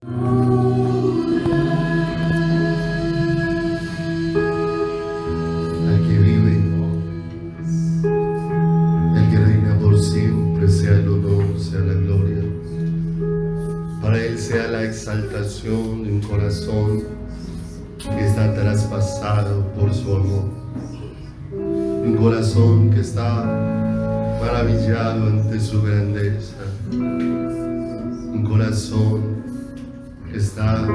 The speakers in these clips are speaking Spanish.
Al que vive, el que reina por siempre, sea el honor, sea la gloria. Para Él sea la exaltación de un corazón que está traspasado por su amor, de un corazón que está maravillado ante su grandeza, un corazón que está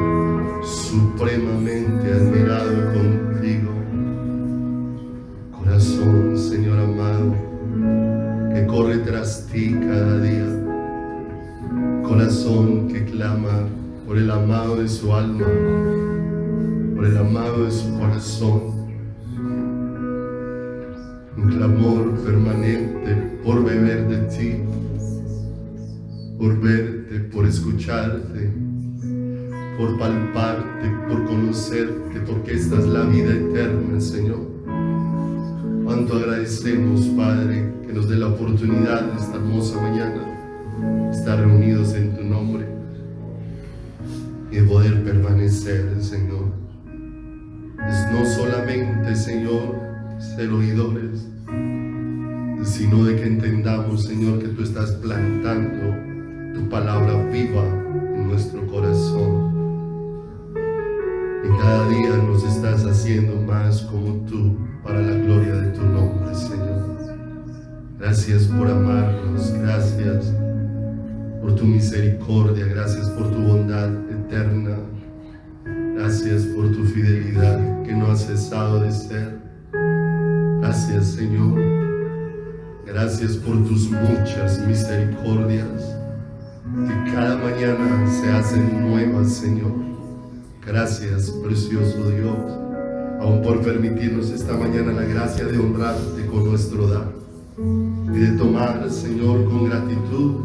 supremamente admirado contigo. Corazón, Señor amado, que corre tras ti cada día. Corazón que clama por el amado de su alma, por el amado de su corazón. Un clamor permanente por beber de ti, por verte, por escucharte, por palparte, por conocerte, porque esta es la vida eterna, Señor. Cuánto agradecemos, Padre, que nos dé la oportunidad de esta hermosa mañana estar reunidos en tu nombre y de poder permanecer, Señor. Es no solamente, Señor, ser oidores, sino de que entendamos, Señor, que tú estás plantando tu palabra viva en nuestro corazón. Y cada día nos estás haciendo más como tú, para la gloria de tu nombre, Señor. Gracias por amarnos, gracias por tu misericordia, gracias por tu bondad eterna, gracias por tu fidelidad que no ha cesado de ser. Gracias, Señor, gracias por tus muchas misericordias que cada mañana se hacen nuevas, Señor. Gracias, precioso Dios, aún por permitirnos esta mañana la gracia de honrarte con nuestro dar y de tomar, Señor, con gratitud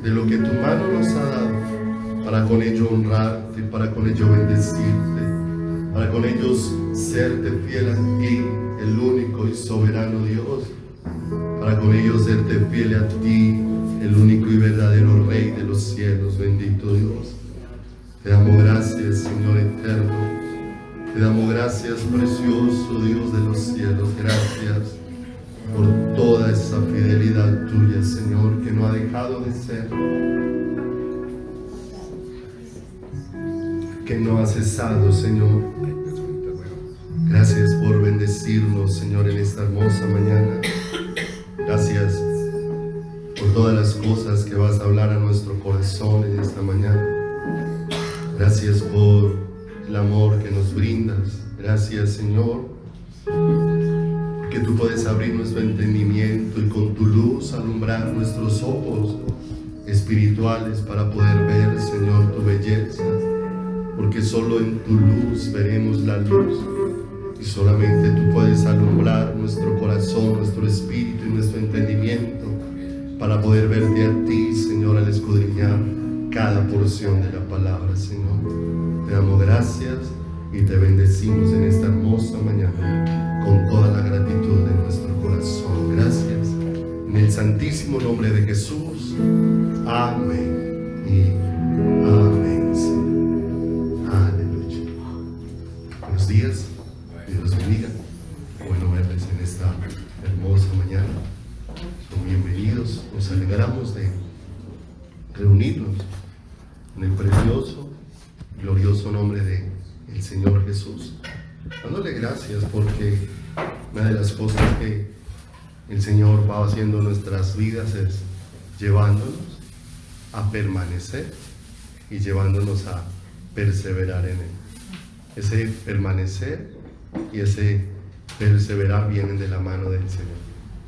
de lo que tu mano nos ha dado, para con ello honrarte, para con ello bendecirte, para con ellos serte fiel a ti, el único y soberano Dios, para con ellos serte fiel a ti, el único y verdadero Rey de los cielos. Bendito Dios, te damos gracias, Señor eterno, te damos gracias, precioso Dios de los cielos. Gracias por toda esa fidelidad tuya, Señor, que no ha dejado de ser, que no ha cesado, Señor. Gracias por bendecirnos, Señor, en esta hermosa mañana. Gracias por todas las cosas que vas a hablar a nuestro corazón en esta mañana. Gracias por el amor que nos brindas. Gracias, Señor, que tú puedes abrir nuestro entendimiento y con tu luz alumbrar nuestros ojos espirituales para poder ver, Señor, tu belleza, porque solo en tu luz veremos la luz, y solamente tú puedes alumbrar nuestro corazón, nuestro espíritu y nuestro entendimiento para poder verte a ti, Señor, al escudriñar cada porción de la palabra, Señor. Te damos gracias y te bendecimos en esta hermosa mañana con toda la gratitud de nuestro corazón. Gracias. En el santísimo nombre de Jesús. Amén y amén, Señor. Aleluya. Buenos días. Dios bendiga. Bueno verles en esta hermosa mañana. Son bienvenidos. Nos alegramos de reunirnos en el precioso, glorioso nombre de el Señor Jesús, dándole gracias porque una de las cosas que el Señor va haciendo en nuestras vidas es llevándonos a permanecer y llevándonos a perseverar en Él. Ese permanecer y ese perseverar vienen de la mano del Señor.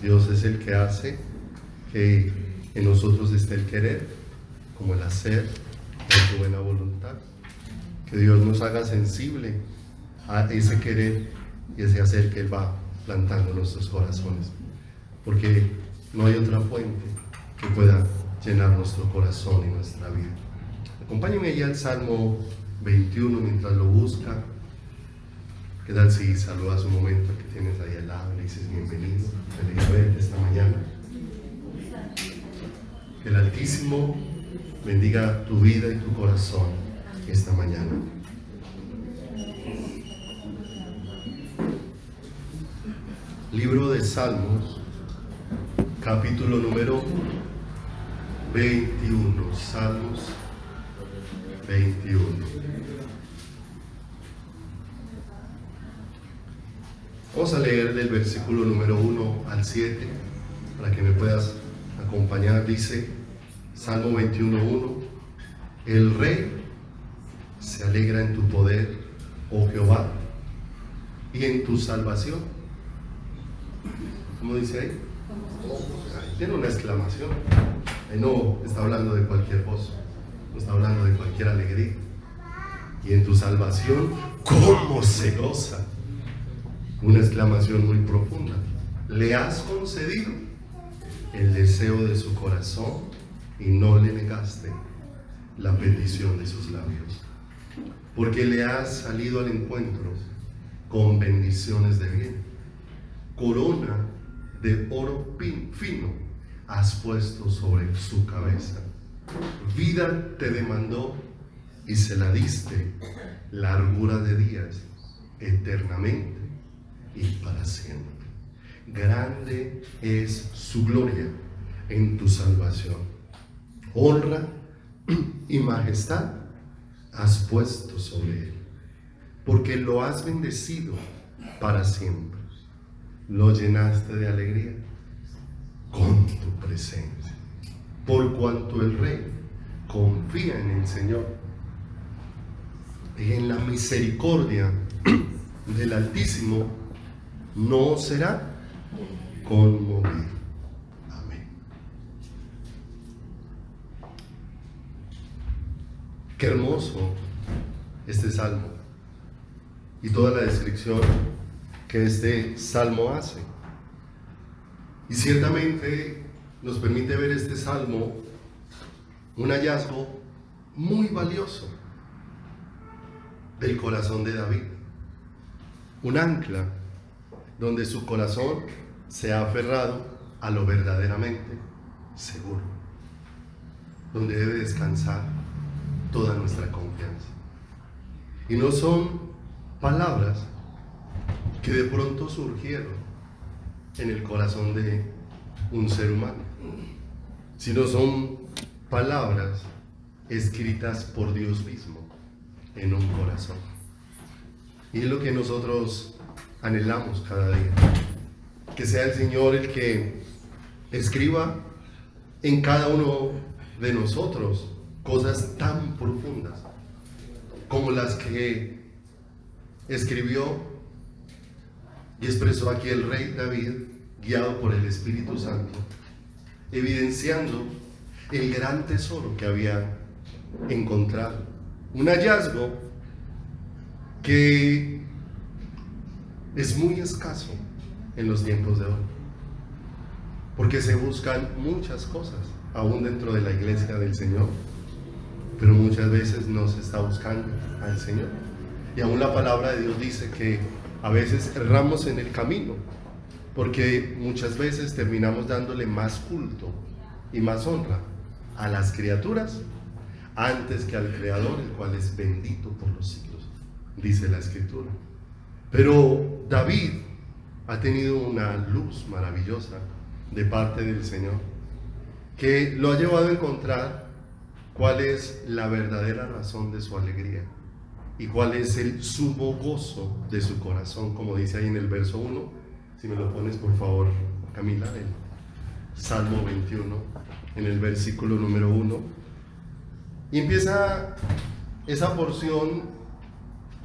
Dios es el que hace que en nosotros esté el querer como el hacer de su buena voluntad. Que Dios nos haga sensible a ese querer y ese hacer que Él va plantando en nuestros corazones, porque no hay otra fuente que pueda llenar nuestro corazón y nuestra vida. Acompáñenme ya al Salmo 21 mientras lo busca. ¿Qué tal si saludas un momento al que tienes ahí al lado y le dices bienvenido, me alegra verte esta mañana? Que el Altísimo bendiga tu vida y tu corazón esta mañana. Libro de Salmos, capítulo número 21, Salmos 21. Vamos a leer del versículo número 1 al 7, para que me puedas acompañar. Dice, Salmo 21:1, el Rey se alegra en tu poder, oh Jehová, y en tu salvación. ¿Cómo dice ahí? Ahí tiene una exclamación. Ahí no está hablando de cualquier voz, no está hablando de cualquier alegría. Y en tu salvación, ¿cómo se goza? Una exclamación muy profunda. Le has concedido el deseo de su corazón y no le negaste la petición de sus labios, porque le has salido al encuentro con bendiciones de bien. Corona de oro fino has puesto sobre su cabeza. Vida te demandó y se la diste, largura de días, eternamente y para siempre. Grande es su gloria en tu salvación. Honra y majestad has puesto sobre él, porque lo has bendecido para siempre. Lo llenaste de alegría con tu presencia, por cuanto el Rey confía en el Señor y en la misericordia del Altísimo no será conmovido. Amén. Qué hermoso este salmo y toda la descripción que este salmo hace. Y ciertamente nos permite ver este salmo un hallazgo muy valioso del corazón de David, un ancla donde su corazón se ha aferrado a lo verdaderamente seguro, donde debe descansar toda nuestra confianza. Y no son palabras que de pronto surgieron en el corazón de un ser humano, sino son palabras escritas por Dios mismo en un corazón. Y es lo que nosotros anhelamos cada día, que sea el Señor el que escriba en cada uno de nosotros cosas tan profundas como las que escribió y expresó aquí el rey David, guiado por el Espíritu Santo, evidenciando el gran tesoro que había encontrado, un hallazgo que es muy escaso en los tiempos de hoy, porque se buscan muchas cosas aún dentro de la iglesia del Señor, pero muchas veces no se está buscando al Señor. Y aún la palabra de Dios dice que a veces erramos en el camino, porque muchas veces terminamos dándole más culto y más honra a las criaturas antes que al Creador, el cual es bendito por los siglos, dice la Escritura. Pero David ha tenido una luz maravillosa de parte del Señor, que lo ha llevado a encontrar cuál es la verdadera razón de su alegría y cuál es el sumo gozo de su corazón, como dice ahí en el verso 1. Si me lo pones por favor, Camila, el Salmo 21, en el versículo número 1. Y empieza esa porción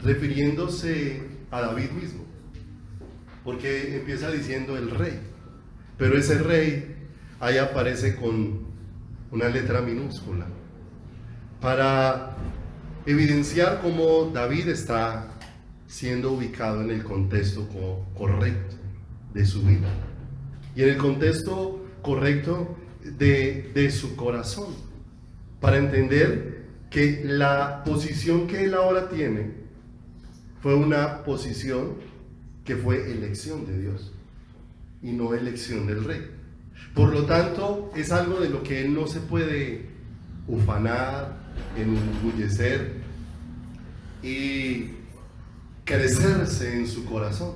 refiriéndose a David mismo, porque empieza diciendo el rey, pero ese rey ahí aparece con una letra minúscula para evidenciar cómo David está siendo ubicado en el contexto correcto de su vida y en el contexto correcto de su corazón, para entender que la posición que él ahora tiene fue una posición que fue elección de Dios y no elección del rey. Por lo tanto, es algo de lo que él no se puede ufanar, enorgullecer, y crecerse en su corazón,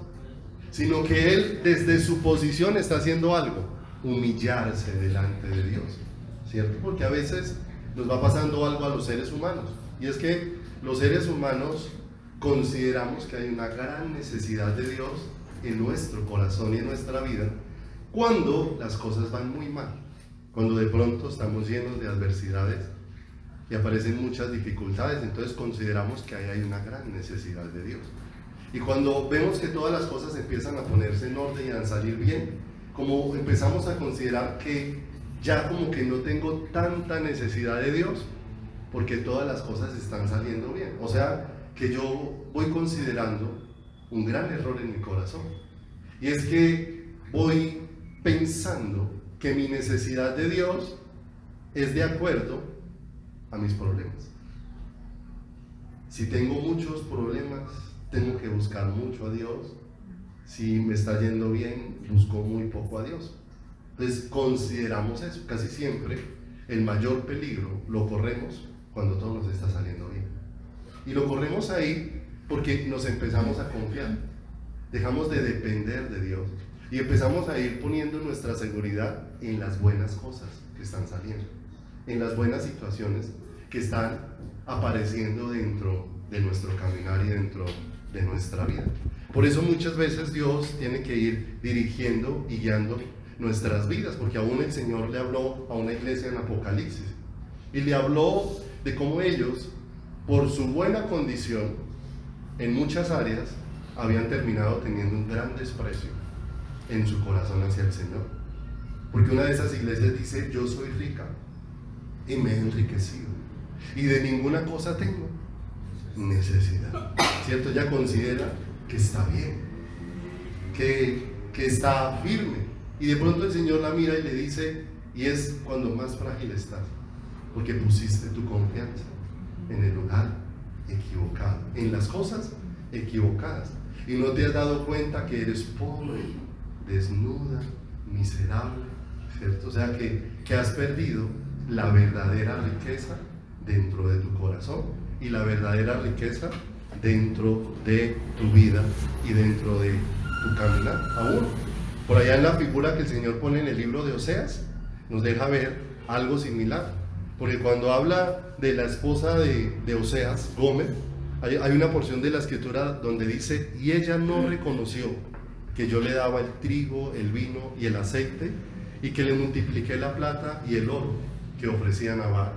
sino que él desde su posición está haciendo algo, humillarse delante de Dios, ¿cierto? Porque a veces nos va pasando algo a los seres humanos, y es que los seres humanos consideramos que hay una gran necesidad de Dios en nuestro corazón y en nuestra vida cuando las cosas van muy mal, cuando de pronto estamos llenos de adversidades y aparecen muchas dificultades. Entonces consideramos que ahí hay una gran necesidad de Dios, y cuando vemos que todas las cosas empiezan a ponerse en orden y a salir bien, como empezamos a considerar que ya como que no tengo tanta necesidad de Dios porque todas las cosas están saliendo bien. O sea, que yo voy considerando un gran error en mi corazón, y es que voy pensando que mi necesidad de Dios es de acuerdo a mis problemas. Si tengo muchos problemas, tengo que buscar mucho a Dios. Si me está yendo bien, busco muy poco a Dios. Entonces consideramos eso. Casi siempre el mayor peligro lo corremos cuando todo nos está saliendo bien, y lo corremos ahí porque nos empezamos a confiar, dejamos de depender de Dios y empezamos a ir poniendo nuestra seguridad en las buenas cosas que están saliendo, en las buenas situaciones que están apareciendo dentro de nuestro caminar y dentro de nuestra vida. Por eso muchas veces Dios tiene que ir dirigiendo y guiando nuestras vidas, porque aún el Señor le habló a una iglesia en Apocalipsis y le habló de cómo ellos, por su buena condición en muchas áreas, habían terminado teniendo un gran desprecio en su corazón hacia el Señor. Porque una de esas iglesias dice: yo soy rica y me he enriquecido y de ninguna cosa tengo necesidad, ¿cierto? Ella considera que está bien, que está firme, y de pronto el Señor la mira y le dice: y es cuando más frágil estás, porque pusiste tu confianza en el lugar equivocado, en las cosas equivocadas, y no te has dado cuenta que eres pobre, desnuda, miserable, ¿cierto? O sea que has perdido la verdadera riqueza dentro de tu corazón y la verdadera riqueza dentro de tu vida y dentro de tu caminar. Aún por allá en la figura que el Señor pone en el libro de Oseas nos deja ver algo similar, porque cuando habla de la esposa de Oseas, Gomer, hay una porción de la escritura donde dice: y ella no reconoció que yo le daba el trigo, el vino y el aceite, y que le multipliqué la plata y el oro que ofrecía Nabal.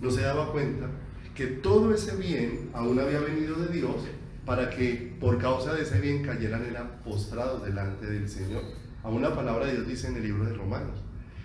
No se daba cuenta que todo ese bien aún había venido de Dios, para que por causa de ese bien cayeran, eran postrados delante del Señor. Aún la palabra de Dios dice en el libro de Romanos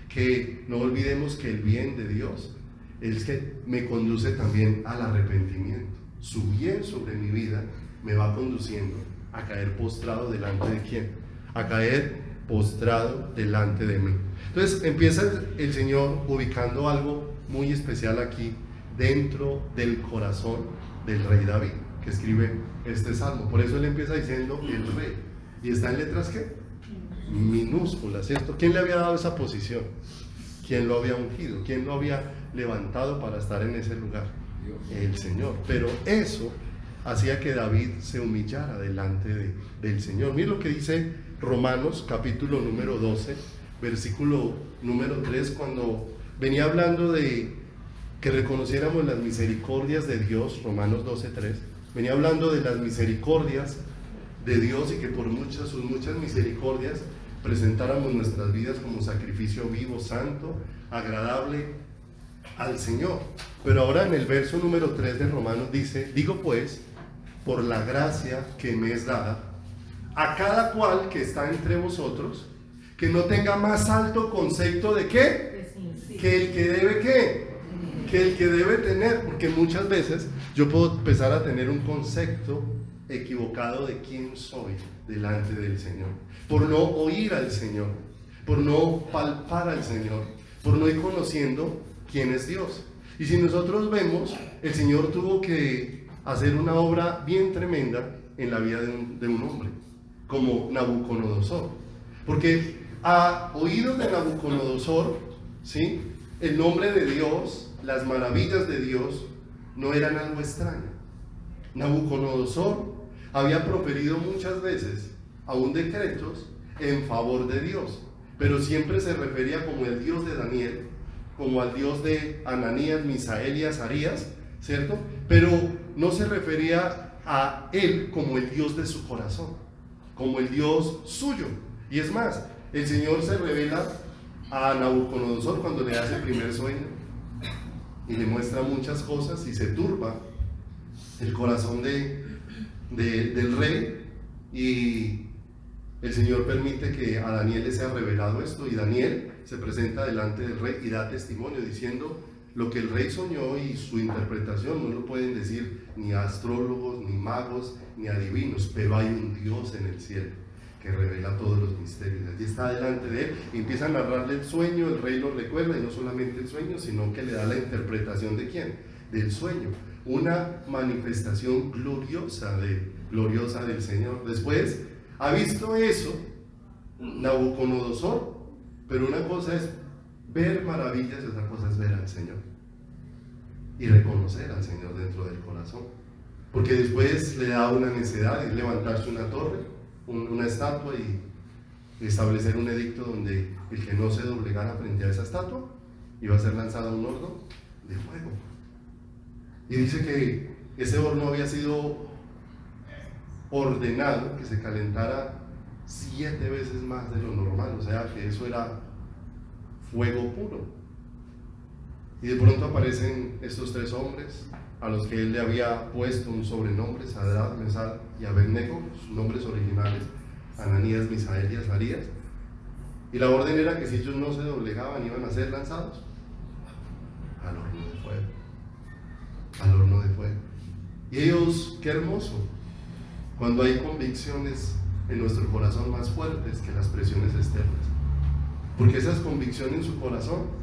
que no olvidemos que el bien de Dios es que me conduce también al arrepentimiento. Su bien sobre mi vida me va conduciendo a caer postrado delante de ¿quién? A caer postrado delante de mí. Entonces empieza el Señor ubicando algo muy especial aquí dentro del corazón del rey David, que escribe este salmo. Por eso él empieza diciendo el rey, y está en letras ¿qué? Minúsculas, ¿cierto? ¿Quién le había dado esa posición? ¿Quién lo había ungido? ¿Quién lo había levantado para estar en ese lugar? El Señor. Pero eso hacía que David se humillara delante del Señor. Mira lo que dice Romanos capítulo número 12, versículo número 3, cuando venía hablando de que reconociéramos las misericordias de Dios. Romanos 12:3, venía hablando de las misericordias de Dios, y que por sus muchas misericordias presentáramos nuestras vidas como sacrificio vivo, santo, agradable al Señor. Pero ahora en el verso número 3 de Romanos dice: digo pues, por la gracia que me es dada, a cada cual que está entre vosotros, que no tenga más alto concepto de ¿qué? Que el que debe ¿qué? Que el que debe tener. Porque muchas veces yo puedo empezar a tener un concepto equivocado de quién soy delante del Señor, por no oír al Señor, por no palpar al Señor, por no ir conociendo quién es Dios. Y si nosotros vemos, el Señor tuvo que hacer una obra bien tremenda en la vida de un hombre como Nabucodonosor, porque a oídos de Nabucodonosor, ¿sí?, el nombre de Dios, las maravillas de Dios no eran algo extraño. Nabucodonosor había proferido muchas veces aún decretos en favor de Dios, pero siempre se refería como el Dios de Daniel, como al Dios de Ananías, Misael y Azarías, ¿cierto? Pero no se refería a él como el Dios de su corazón, como el Dios suyo. Y es más, el Señor se revela a Nabucodonosor cuando le hace el primer sueño y le muestra muchas cosas y se turba el corazón del rey, y el Señor permite que a Daniel le sea revelado esto, y Daniel se presenta delante del rey y da testimonio diciendo: lo que el rey soñó y su interpretación no lo pueden decir ni astrólogos, ni magos, ni adivinos, pero hay un Dios en el cielo que revela todos los misterios. Allí está delante de él y empieza a narrarle el sueño. El rey lo recuerda, y no solamente el sueño, sino que le da la interpretación de ¿quién? Del sueño, una manifestación gloriosa del Señor. Después ha visto eso Nabucodonosor, pero una cosa es ver maravillas y otra cosa es ver al Señor y reconocer al Señor dentro del corazón, porque después le da una necedad, es levantarse una torre, una estatua, y establecer un edicto donde el que no se doblegara frente a esa estatua iba a ser lanzado a un horno de fuego. Y dice que ese horno había sido ordenado que se calentara 7 veces más de lo normal, o sea que eso era fuego puro. Y de pronto aparecen estos 3 hombres a los que él le había puesto un sobrenombre: Sadrach, Mesach y Abednego, sus nombres originales, Ananías, Misael y Azarías. Y la orden era que si ellos no se doblegaban iban a ser lanzados al horno de fuego, al horno de fuego. Y ellos, qué hermoso, cuando hay convicciones en nuestro corazón más fuertes que las presiones externas, porque esas convicciones en su corazón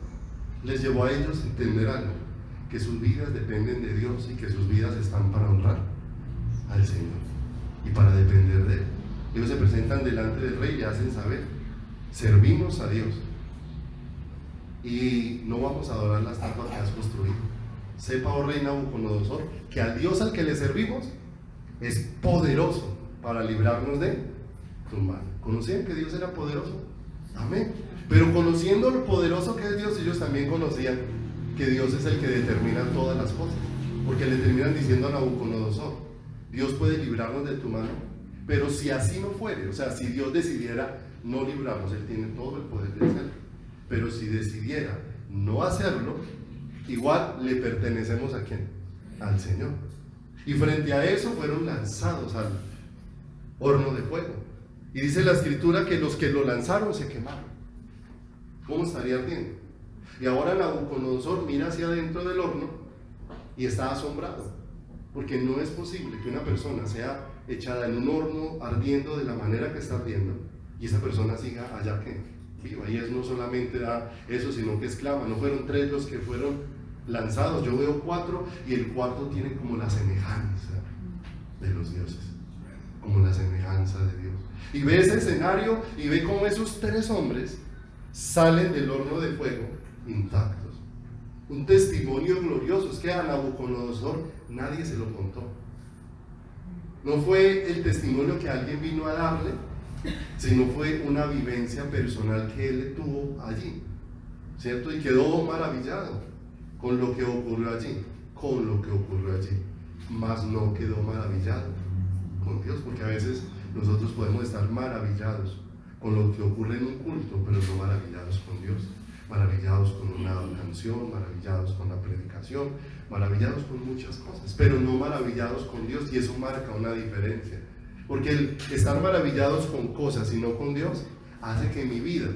les llevó a ellos a entender algo, que sus vidas dependen de Dios y que sus vidas están para honrar al Señor y para depender de Él. Ellos se presentan delante del rey y hacen saber: servimos a Dios y no vamos a adorar la estatua que has construido. Sepa, oh rey Nabucodonosor, que al Dios al que le servimos es poderoso para librarnos de tu mano. ¿Conocían que Dios era poderoso? Amén. Pero conociendo lo poderoso que es Dios, ellos también conocían que Dios es el que determina todas las cosas, porque le terminan diciendo a Nabucodonosor: Dios puede librarnos de tu mano, pero si así no fuere, o sea, si Dios decidiera no librarnos, Él tiene todo el poder de hacerlo, pero si decidiera no hacerlo, igual le pertenecemos ¿a quién? Al Señor. Y frente a eso fueron lanzados al horno de fuego, y dice la escritura que los que lo lanzaron se quemaron. ¿Cómo estaría ardiendo? Y ahora Nabucodonosor mira hacia adentro del horno y está asombrado, porque no es posible que una persona sea echada en un horno ardiendo de la manera que está ardiendo y esa persona siga allá que viva. Y es no solamente da eso, sino que exclama: no fueron 3 los que fueron lanzados, yo veo 4, y el cuarto tiene como la semejanza de los dioses, como la semejanza de Dios. Y ve ese escenario y ve cómo esos 3 hombres salen del horno de fuego intactos. Un testimonio glorioso. Es que a Nabucodonosor nadie se lo contó. No fue el testimonio que alguien vino a darle, sino fue una vivencia personal que él tuvo allí, ¿cierto? Y quedó maravillado con lo que ocurrió allí, mas no quedó maravillado con Dios, porque a veces nosotros podemos estar maravillados con lo que ocurre en un culto, pero no maravillados con Dios, maravillados con una canción, maravillados con la predicación, maravillados con muchas cosas, pero no maravillados con Dios. Y eso marca una diferencia, porque el estar maravillados con cosas y no con Dios hace que mi vida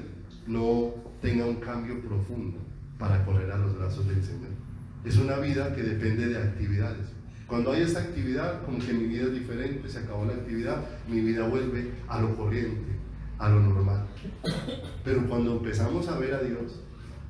no tenga un cambio profundo para correr a los brazos del Señor. Es una vida que depende de actividades. Cuando hay esta actividad, como que mi vida es diferente, se acabó la actividad, mi vida vuelve a lo corriente, a lo normal. Pero cuando empezamos a ver a Dios,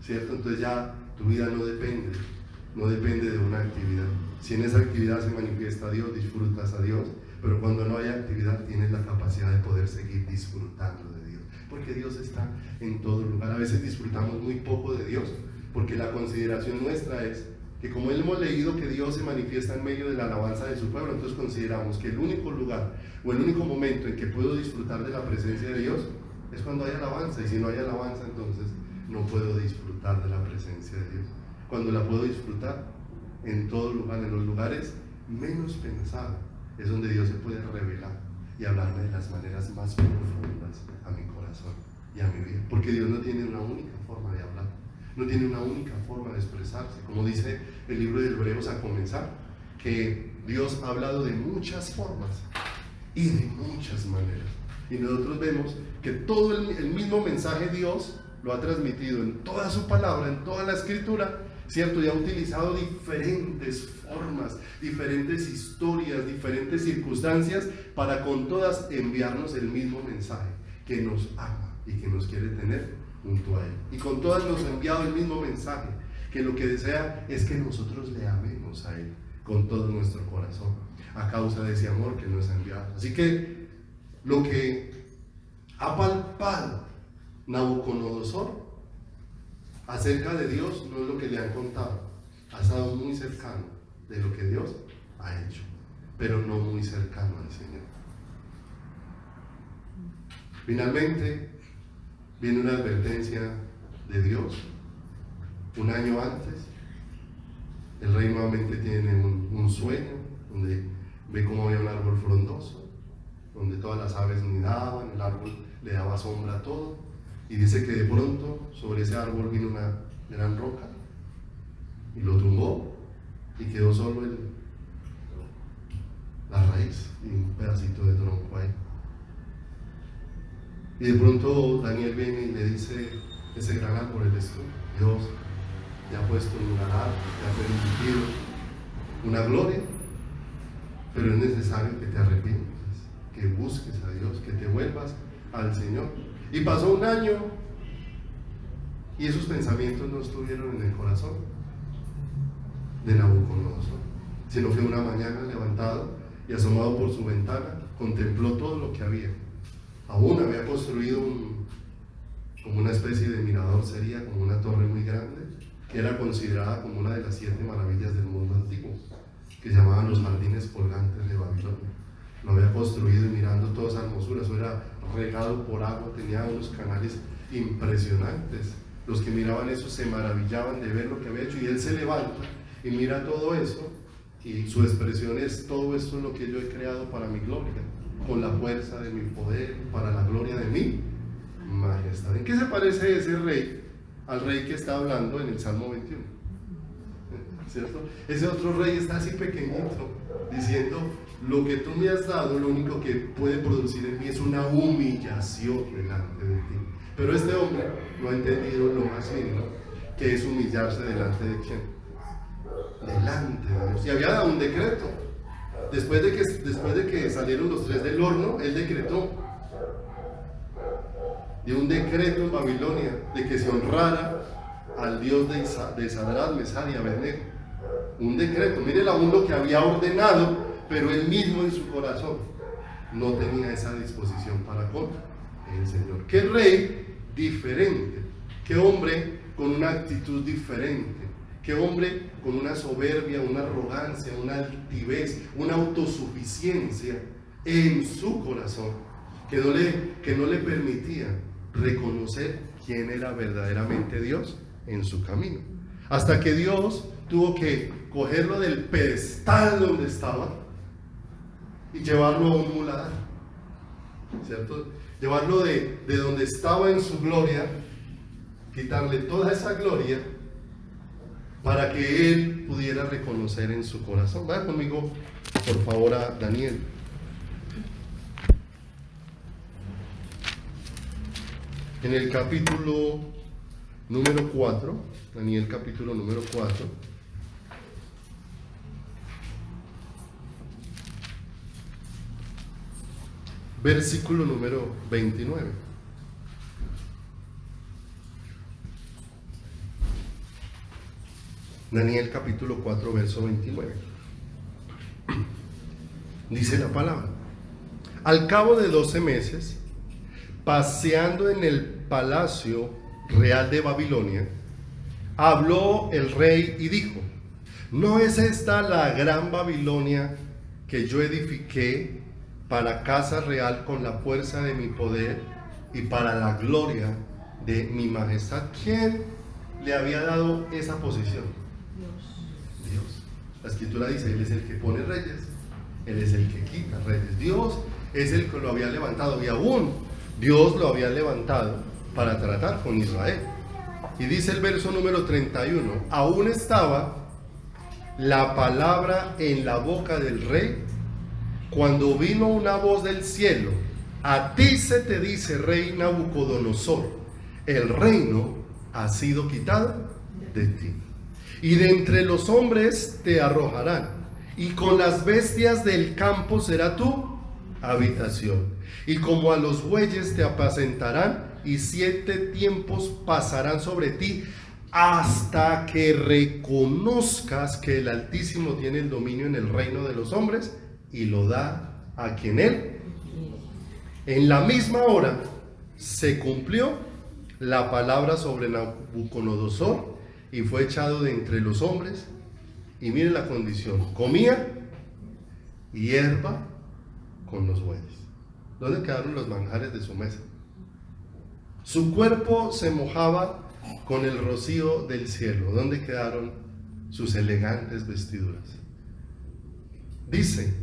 ¿cierto? Entonces ya tu vida no depende de una actividad. Si en esa actividad se manifiesta a Dios, disfrutas a Dios, pero cuando no hay actividad tienes la capacidad de poder seguir disfrutando de Dios, porque Dios está en todo lugar. A veces disfrutamos muy poco de Dios, porque la consideración nuestra es: que como hemos leído que Dios se manifiesta en medio de la alabanza de su pueblo, entonces consideramos que el único lugar o el único momento en que puedo disfrutar de la presencia de Dios es cuando hay alabanza, y si no hay alabanza entonces no puedo disfrutar de la presencia de Dios. Cuando la puedo disfrutar en todo lugar, en los lugares menos pensados, es donde Dios se puede revelar y hablarme de las maneras más profundas a mi corazón y a mi vida, porque Dios no tiene una única forma de hablar, no tiene una única forma de expresarse, como dice el libro de Hebreos a comenzar, que Dios ha hablado de muchas formas y de muchas maneras, y nosotros vemos que todo el mismo mensaje Dios lo ha transmitido en toda su palabra, en toda la escritura, ¿cierto? Y ha utilizado diferentes formas, diferentes historias, diferentes circunstancias para con todas enviarnos el mismo mensaje, que nos ama y que nos quiere tener junto a Él. Y con todas nos ha enviado el mismo mensaje, que lo que desea es que nosotros le amemos a Él con todo nuestro corazón, a causa de ese amor que nos ha enviado. Así que lo que ha palpado Nabucodonosor acerca de Dios no es lo que le han contado, ha estado muy cercano de lo que Dios ha hecho, pero no muy cercano al Señor. Finalmente viene una advertencia de Dios. Un año antes el rey nuevamente tiene un sueño donde ve cómo había un árbol frondoso, donde todas las aves nidaban, el árbol le daba sombra a todo. Y dice que de pronto sobre ese árbol vino una gran roca y lo tumbó y quedó solo la raíz y un pedacito de tronco ahí. Y de pronto Daniel viene y le dice: ese gran árbol eres tú. Dios te ha puesto en un lugar, te ha permitido una gloria, pero es necesario que te arrepientas, que busques a Dios, que te vuelvas al Señor. Y pasó un año y esos pensamientos no estuvieron en el corazón de Nabucodonosor, sino que una mañana, levantado y asomado por su ventana, contempló todo lo que había. Aún había construido como una especie de mirador, sería como una torre muy grande, que era considerada como una de las 7 maravillas del mundo antiguo, que llamaban los jardines colgantes de Babilonia. Lo había construido y mirando toda esa hermosura, eso era regado por agua, tenía unos canales impresionantes. Los que miraban eso se maravillaban de ver lo que había hecho, y él se levanta y mira todo eso, y su expresión es: todo esto es lo que yo he creado para mi gloria, con la fuerza de mi poder, para la gloria de mi majestad. ¿En qué se parece ese rey al rey que está hablando en el Salmo 21? ¿Cierto? Ese otro rey está así pequeñito, diciendo: lo que tú me has dado, lo único que puede producir en mí es una humillación delante de ti. Pero este hombre no ha entendido lo más lindo, que es humillarse delante de ¿quién? Delante de Dios. Y había dado un decreto. Después de que salieron los 3 del horno, él decretó, dio un decreto en Babilonia de que se honrara al Dios de Sadrach, Mesach y Abednego. Un decreto, miren aún lo que había ordenado, pero él mismo en su corazón no tenía esa disposición para con el Señor. Qué rey diferente, qué hombre con una actitud diferente, qué hombre con una soberbia, una arrogancia, una altivez, una autosuficiencia en su corazón, que no le permitía reconocer quién era verdaderamente Dios en su camino, hasta que Dios tuvo que cogerlo del pedestal donde estaba y llevarlo a un muladar, ¿cierto? Llevarlo de donde estaba en su gloria, quitarle toda esa gloria para que él pudiera reconocer en su corazón. Vaya conmigo, por favor, a Daniel. En el capítulo número 4, Daniel capítulo número 4, versículo número 29. Daniel capítulo 4, verso 29. Dice la palabra: al cabo de 12 meses, paseando en el palacio real de Babilonia, habló el rey y dijo: ¿No es esta la gran Babilonia que yo edifiqué para casa real con la fuerza de mi poder y para la gloria de mi majestad? ¿Quién le había dado esa posición? Dios. La escritura dice, Él es el que pone reyes, Él es el que quita reyes. Dios es el que lo había levantado, y aún Dios lo había levantado para tratar con Israel. Y dice el verso número 31, aún estaba la palabra en la boca del rey cuando vino una voz del cielo: a ti se te dice, rey Nabucodonosor, el reino ha sido quitado de ti, y de entre los hombres te arrojarán, y con las bestias del campo será tu habitación, y como a los bueyes te apacentarán, y 7 tiempos pasarán sobre ti, hasta que reconozcas que el Altísimo tiene el dominio en el reino de los hombres y lo da a quien Él. En la misma hora se cumplió la palabra sobre Nabucodonosor y fue echado de entre los hombres. Y miren la condición: comía hierba con los bueyes. ¿Dónde quedaron los manjares de su mesa? Su cuerpo se mojaba con el rocío del cielo. ¿Dónde quedaron sus elegantes vestiduras? Dice,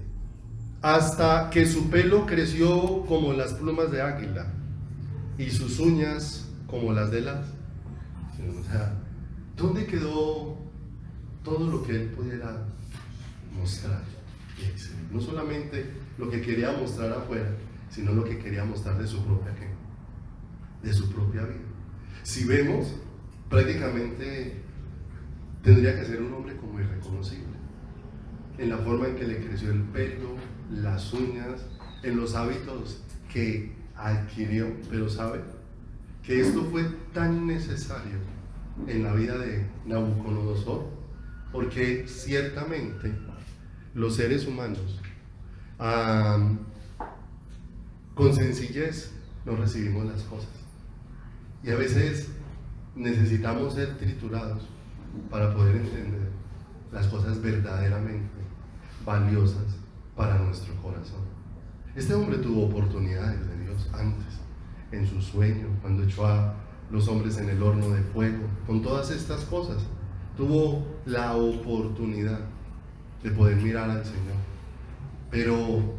hasta que su pelo creció como las plumas de águila y sus uñas como las de las... O sea, ¿dónde quedó todo lo que él pudiera mostrar? No solamente lo que quería mostrar afuera, sino lo que quería mostrar de su propia vida. Si vemos, prácticamente tendría que ser un hombre como irreconocible, en la forma en que le creció el pelo, las uñas, en los hábitos que adquirió. Pero sabe que esto fue tan necesario en la vida de Nabucodonosor, porque ciertamente los seres humanos con sencillez no recibimos las cosas, y a veces necesitamos ser triturados para poder entender las cosas verdaderamente valiosas para nuestro corazón. Este hombre tuvo oportunidades de Dios antes, en su sueño, cuando echó a los hombres en el horno de fuego. Con todas estas cosas tuvo la oportunidad de poder mirar al Señor, pero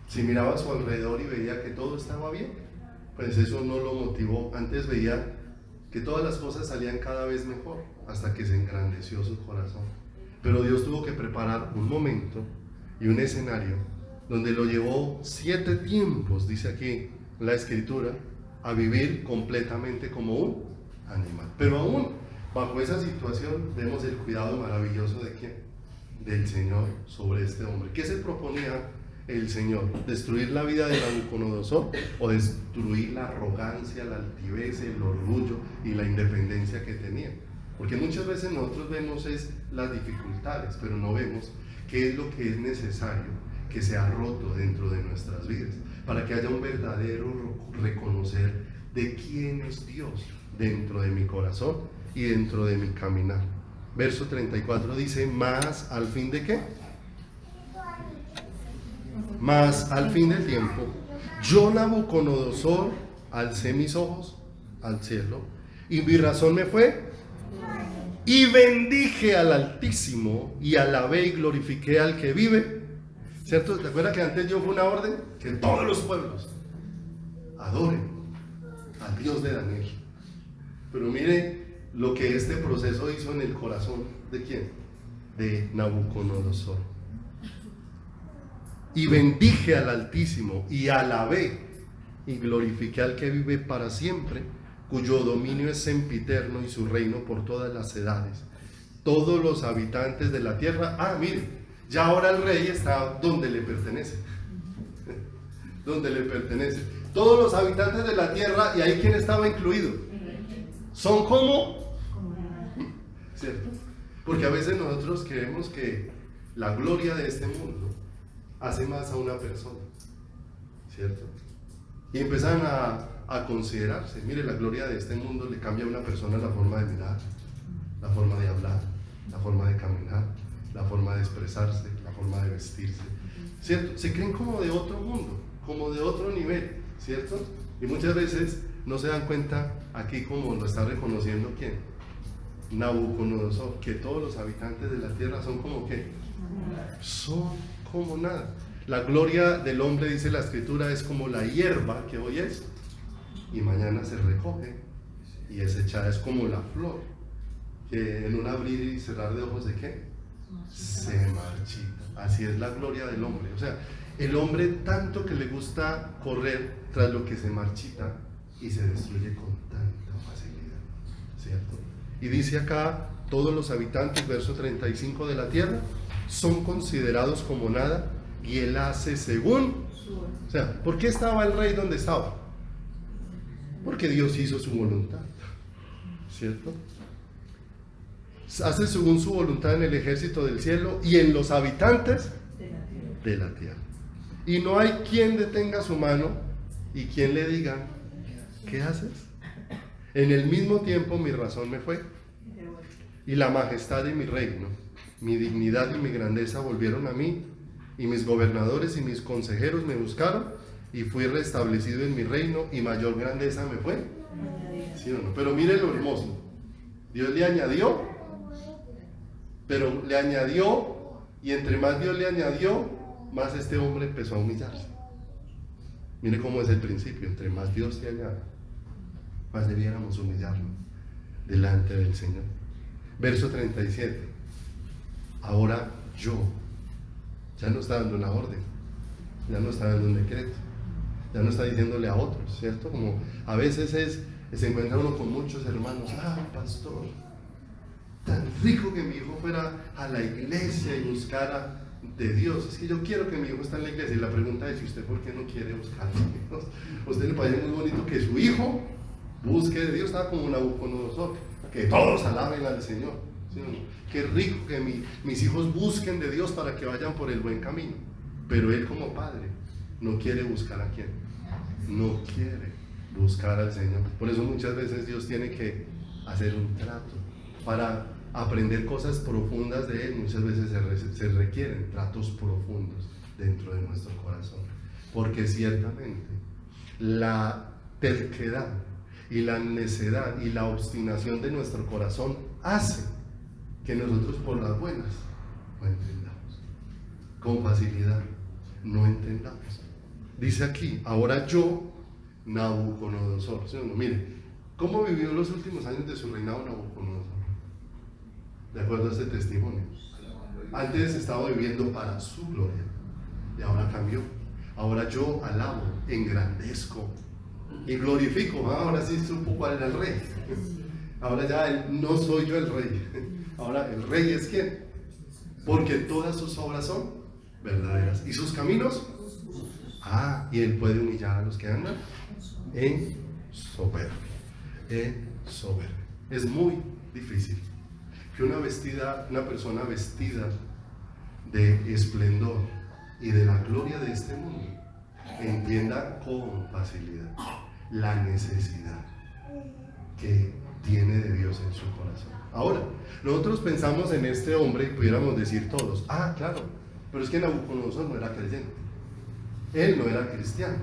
si miraba a su alrededor y veía que todo estaba bien, pues eso no lo motivó. Antes veía que todas las cosas salían cada vez mejor, hasta que se engrandeció su corazón. Pero Dios tuvo que preparar un momento y un escenario donde lo llevó 7 tiempos, dice aquí la escritura, a vivir completamente como un animal. Pero aún bajo esa situación vemos el cuidado maravilloso de ¿quién? Del Señor sobre este hombre. ¿Qué se proponía el Señor? ¿Destruir la vida de Nabucodonosor o destruir la arrogancia, la altivez, el orgullo y la independencia que tenía? Porque muchas veces nosotros vemos las dificultades, pero no vemos qué es lo que es necesario que sea roto dentro de nuestras vidas, para que haya un verdadero reconocer de quién es Dios dentro de mi corazón y dentro de mi caminar. Verso 34 dice, ¿más al fin de qué? Mas al fin del tiempo, yo Nabucodonosor alcé mis ojos al cielo, y mi razón me fue, y bendije al Altísimo, y alabé y glorifiqué al que vive. ¿Cierto? ¿Te acuerdas que antes yo fue una orden? Que todos los pueblos adoren al Dios de Daniel. Pero mire lo que este proceso hizo en el corazón ¿de quién? De Nabucodonosor. Y bendije al Altísimo, y alabé y glorifiqué al que vive para siempre, cuyo dominio es sempiterno y su reino por todas las edades. Todos los habitantes de la tierra, miren, ya ahora el rey está donde le pertenece. Donde le pertenece. Todos los habitantes de la tierra, y ahí quién estaba incluido, son como, ¿cierto? Porque a veces nosotros creemos que la gloria de este mundo hace más a una persona, ¿cierto? Y empiezan a considerarse. Mire, la gloria de este mundo le cambia a una persona la forma de mirar, la forma de hablar, la forma de caminar. la forma de expresarse, la forma de vestirse, ¿cierto? Se creen como de otro mundo, como de otro nivel, ¿cierto? Y muchas veces no se dan cuenta, aquí como lo está reconociendo ¿quién? Nabucodonosor, que todos los habitantes de la tierra son como ¿qué? Son como nada. La gloria del hombre, dice la escritura, es como la hierba que hoy es y mañana se recoge y es echada, es como la flor que en un abrir y cerrar de ojos ¿de qué? Se marchita. Así es la gloria del hombre. O sea, el hombre tanto que le gusta correr tras lo que se marchita y se destruye con tanta facilidad, ¿cierto? Y dice acá, todos los habitantes, verso 35 de la tierra, son considerados como nada, y él hace según. O sea, ¿por qué estaba el rey donde estaba? Porque Dios hizo su voluntad, ¿cierto? Hace según su voluntad en el ejército del cielo y en los habitantes de la tierra. Y no hay quien detenga su mano y quien le diga, ¿qué haces? En el mismo tiempo mi razón me fue y la majestad de mi reino, mi dignidad y mi grandeza volvieron a mí, y mis gobernadores y mis consejeros me buscaron y fui restablecido en mi reino y mayor grandeza me fue. ¿Sí o no? Pero mire lo hermoso, Dios le añadió, pero le añadió, y entre más Dios le añadió, más este hombre empezó a humillarse. Mire cómo es el principio, entre más Dios te añade, más debiéramos humillarnos delante del Señor. Verso 37, ahora yo, ya no está dando una orden, ya no está dando un decreto, ya no está diciéndole a otros, ¿cierto? Como a veces se encuentra uno con muchos hermanos, pastor, tan rico que mi hijo fuera a la iglesia y buscara de Dios. Es que yo quiero que mi hijo esté en la iglesia. Y la pregunta es, ¿y usted por qué no quiere buscar de Dios? ¿A usted le parece muy bonito que su hijo busque de Dios? Estaba como Nabucodonosor, que todos alaben al Señor, ¿sí o no? Qué rico que mis hijos busquen de Dios para que vayan por el buen camino. Pero él como padre no quiere buscar a quién, no quiere buscar al Señor. Por eso muchas veces Dios tiene que hacer un trato para aprender cosas profundas de Él. Muchas veces se requieren tratos profundos dentro de nuestro corazón, porque ciertamente la terquedad y la necedad y la obstinación de nuestro corazón hace que nosotros por las buenas no entendamos, con facilidad no entendamos. Dice aquí, ahora yo, Nabucodonosor, ¿sí o no? Mire, ¿cómo vivió los últimos años de su reinado Nabucodonosor? De acuerdo a este testimonio, antes estaba viviendo para su gloria y ahora cambió. Ahora yo alabo, engrandezco y glorifico. Ahora sí supo cuál era el rey. Ahora ya no soy yo el rey, ahora el rey es ¿quién? Porque todas sus obras son verdaderas y sus caminos, y él puede humillar a los que andan en soberbia. Es muy difícil que una persona vestida de esplendor y de la gloria de este mundo entienda con facilidad la necesidad que tiene de Dios en su corazón. Ahora, nosotros pensamos en este hombre y pudiéramos decir todos, claro, pero es que Nabucodonosor no era creyente, él no era cristiano.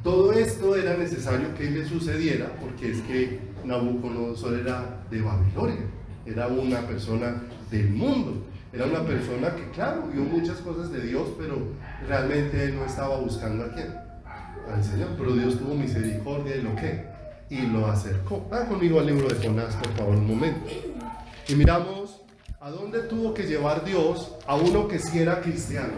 Todo esto era necesario que le sucediera porque es que Nabucodonosor era de Babilonia, era una persona del mundo, era una persona que claro, vio muchas cosas de Dios, pero realmente él no estaba buscando a quién, al Señor. Pero Dios tuvo misericordia y lo acercó. Conmigo al libro de Jonás, por favor, un momento, y miramos a dónde tuvo que llevar Dios a uno que sí era cristiano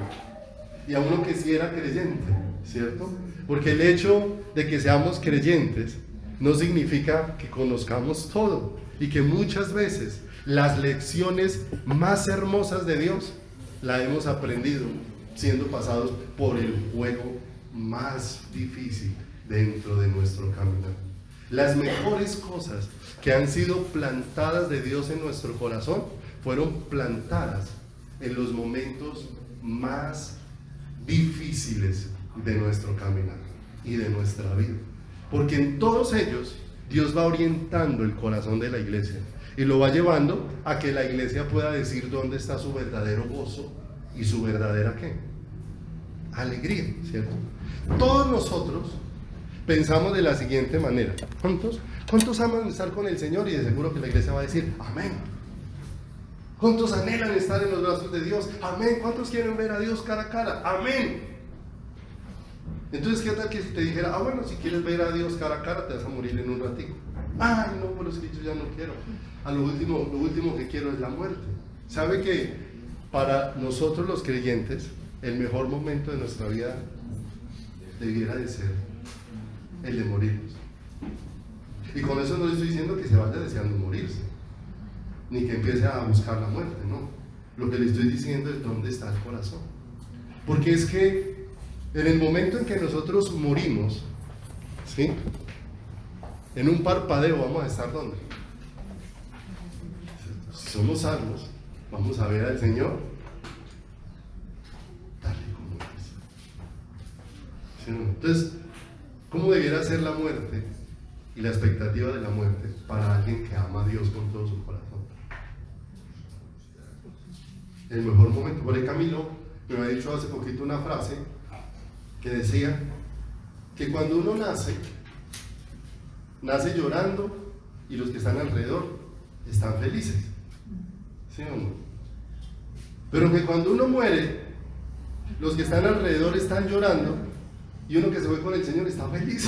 y a uno que sí era creyente, ¿cierto? Porque el hecho de que seamos creyentes no significa que conozcamos todo, y que muchas veces las lecciones más hermosas de Dios la hemos aprendido siendo pasados por el fuego más difícil dentro de nuestro caminar. Las mejores cosas que han sido plantadas de Dios en nuestro corazón fueron plantadas en los momentos más difíciles de nuestro caminar y de nuestra vida, porque en todos ellos Dios va orientando el corazón de la iglesia y lo va llevando a que la iglesia pueda decir dónde está su verdadero gozo y su verdadera ¿qué? Alegría, ¿cierto? Todos nosotros pensamos de la siguiente manera. ¿Cuántos aman estar con el Señor? Y de seguro que la iglesia va a decir amén. ¿Cuántos anhelan estar en los brazos de Dios? Amén. ¿Cuántos quieren ver a Dios cara a cara? Amén. Entonces, ¿qué tal que te dijera, bueno, si quieres ver a Dios cara a cara, te vas a morir en un ratito? Ay, no, pero es que yo ya no quiero. Lo último que quiero es la muerte. ¿Sabe que para nosotros los creyentes, el mejor momento de nuestra vida debiera de ser el de morirnos? Y con eso no le estoy diciendo que se vaya deseando morirse, ni que empiece a buscar la muerte, no. Lo que le estoy diciendo es dónde está el corazón. Porque es que en el momento en que nosotros morimos, ¿sí? En un parpadeo vamos a estar ¿dónde? Si somos salvos, vamos a ver al Señor tal y como es. ¿Sí? Entonces, ¿cómo debiera ser la muerte y la expectativa de la muerte para alguien que ama a Dios con todo su corazón? El mejor momento. Por ahí Camilo me había dicho hace poquito una frase que decía que cuando uno nace llorando y los que están alrededor están felices, ¿sí o no? Pero que cuando uno muere, los que están alrededor están llorando y uno que se fue con el Señor está feliz.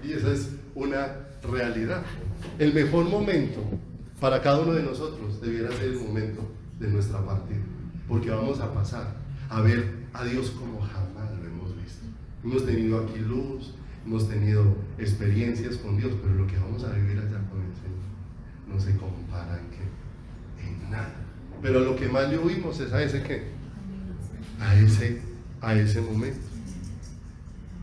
Y esa es una realidad. El mejor momento para cada uno de nosotros debiera ser el momento de nuestra partida, porque vamos a pasar a ver a Dios como jamás lo hemos visto. Hemos tenido aquí luz, hemos tenido experiencias con Dios, pero lo que vamos a vivir allá con el Señor no se compara en nada. Pero lo que más le oímos es a ese ¿qué? A ese momento.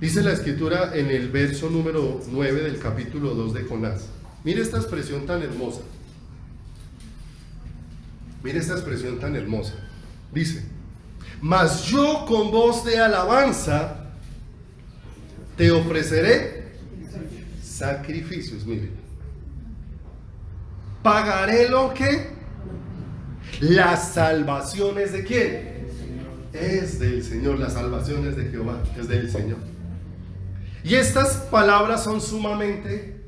Dice la escritura en el verso número 9 del capítulo 2 de Jonás. Mire esta expresión tan hermosa. Mire esta expresión tan hermosa. Dice: mas yo con voz de alabanza te ofreceré sacrificios. Mire, pagaré lo que las salvaciones de quién es del Señor. Las salvaciones de Jehová es del Señor. Y estas palabras son sumamente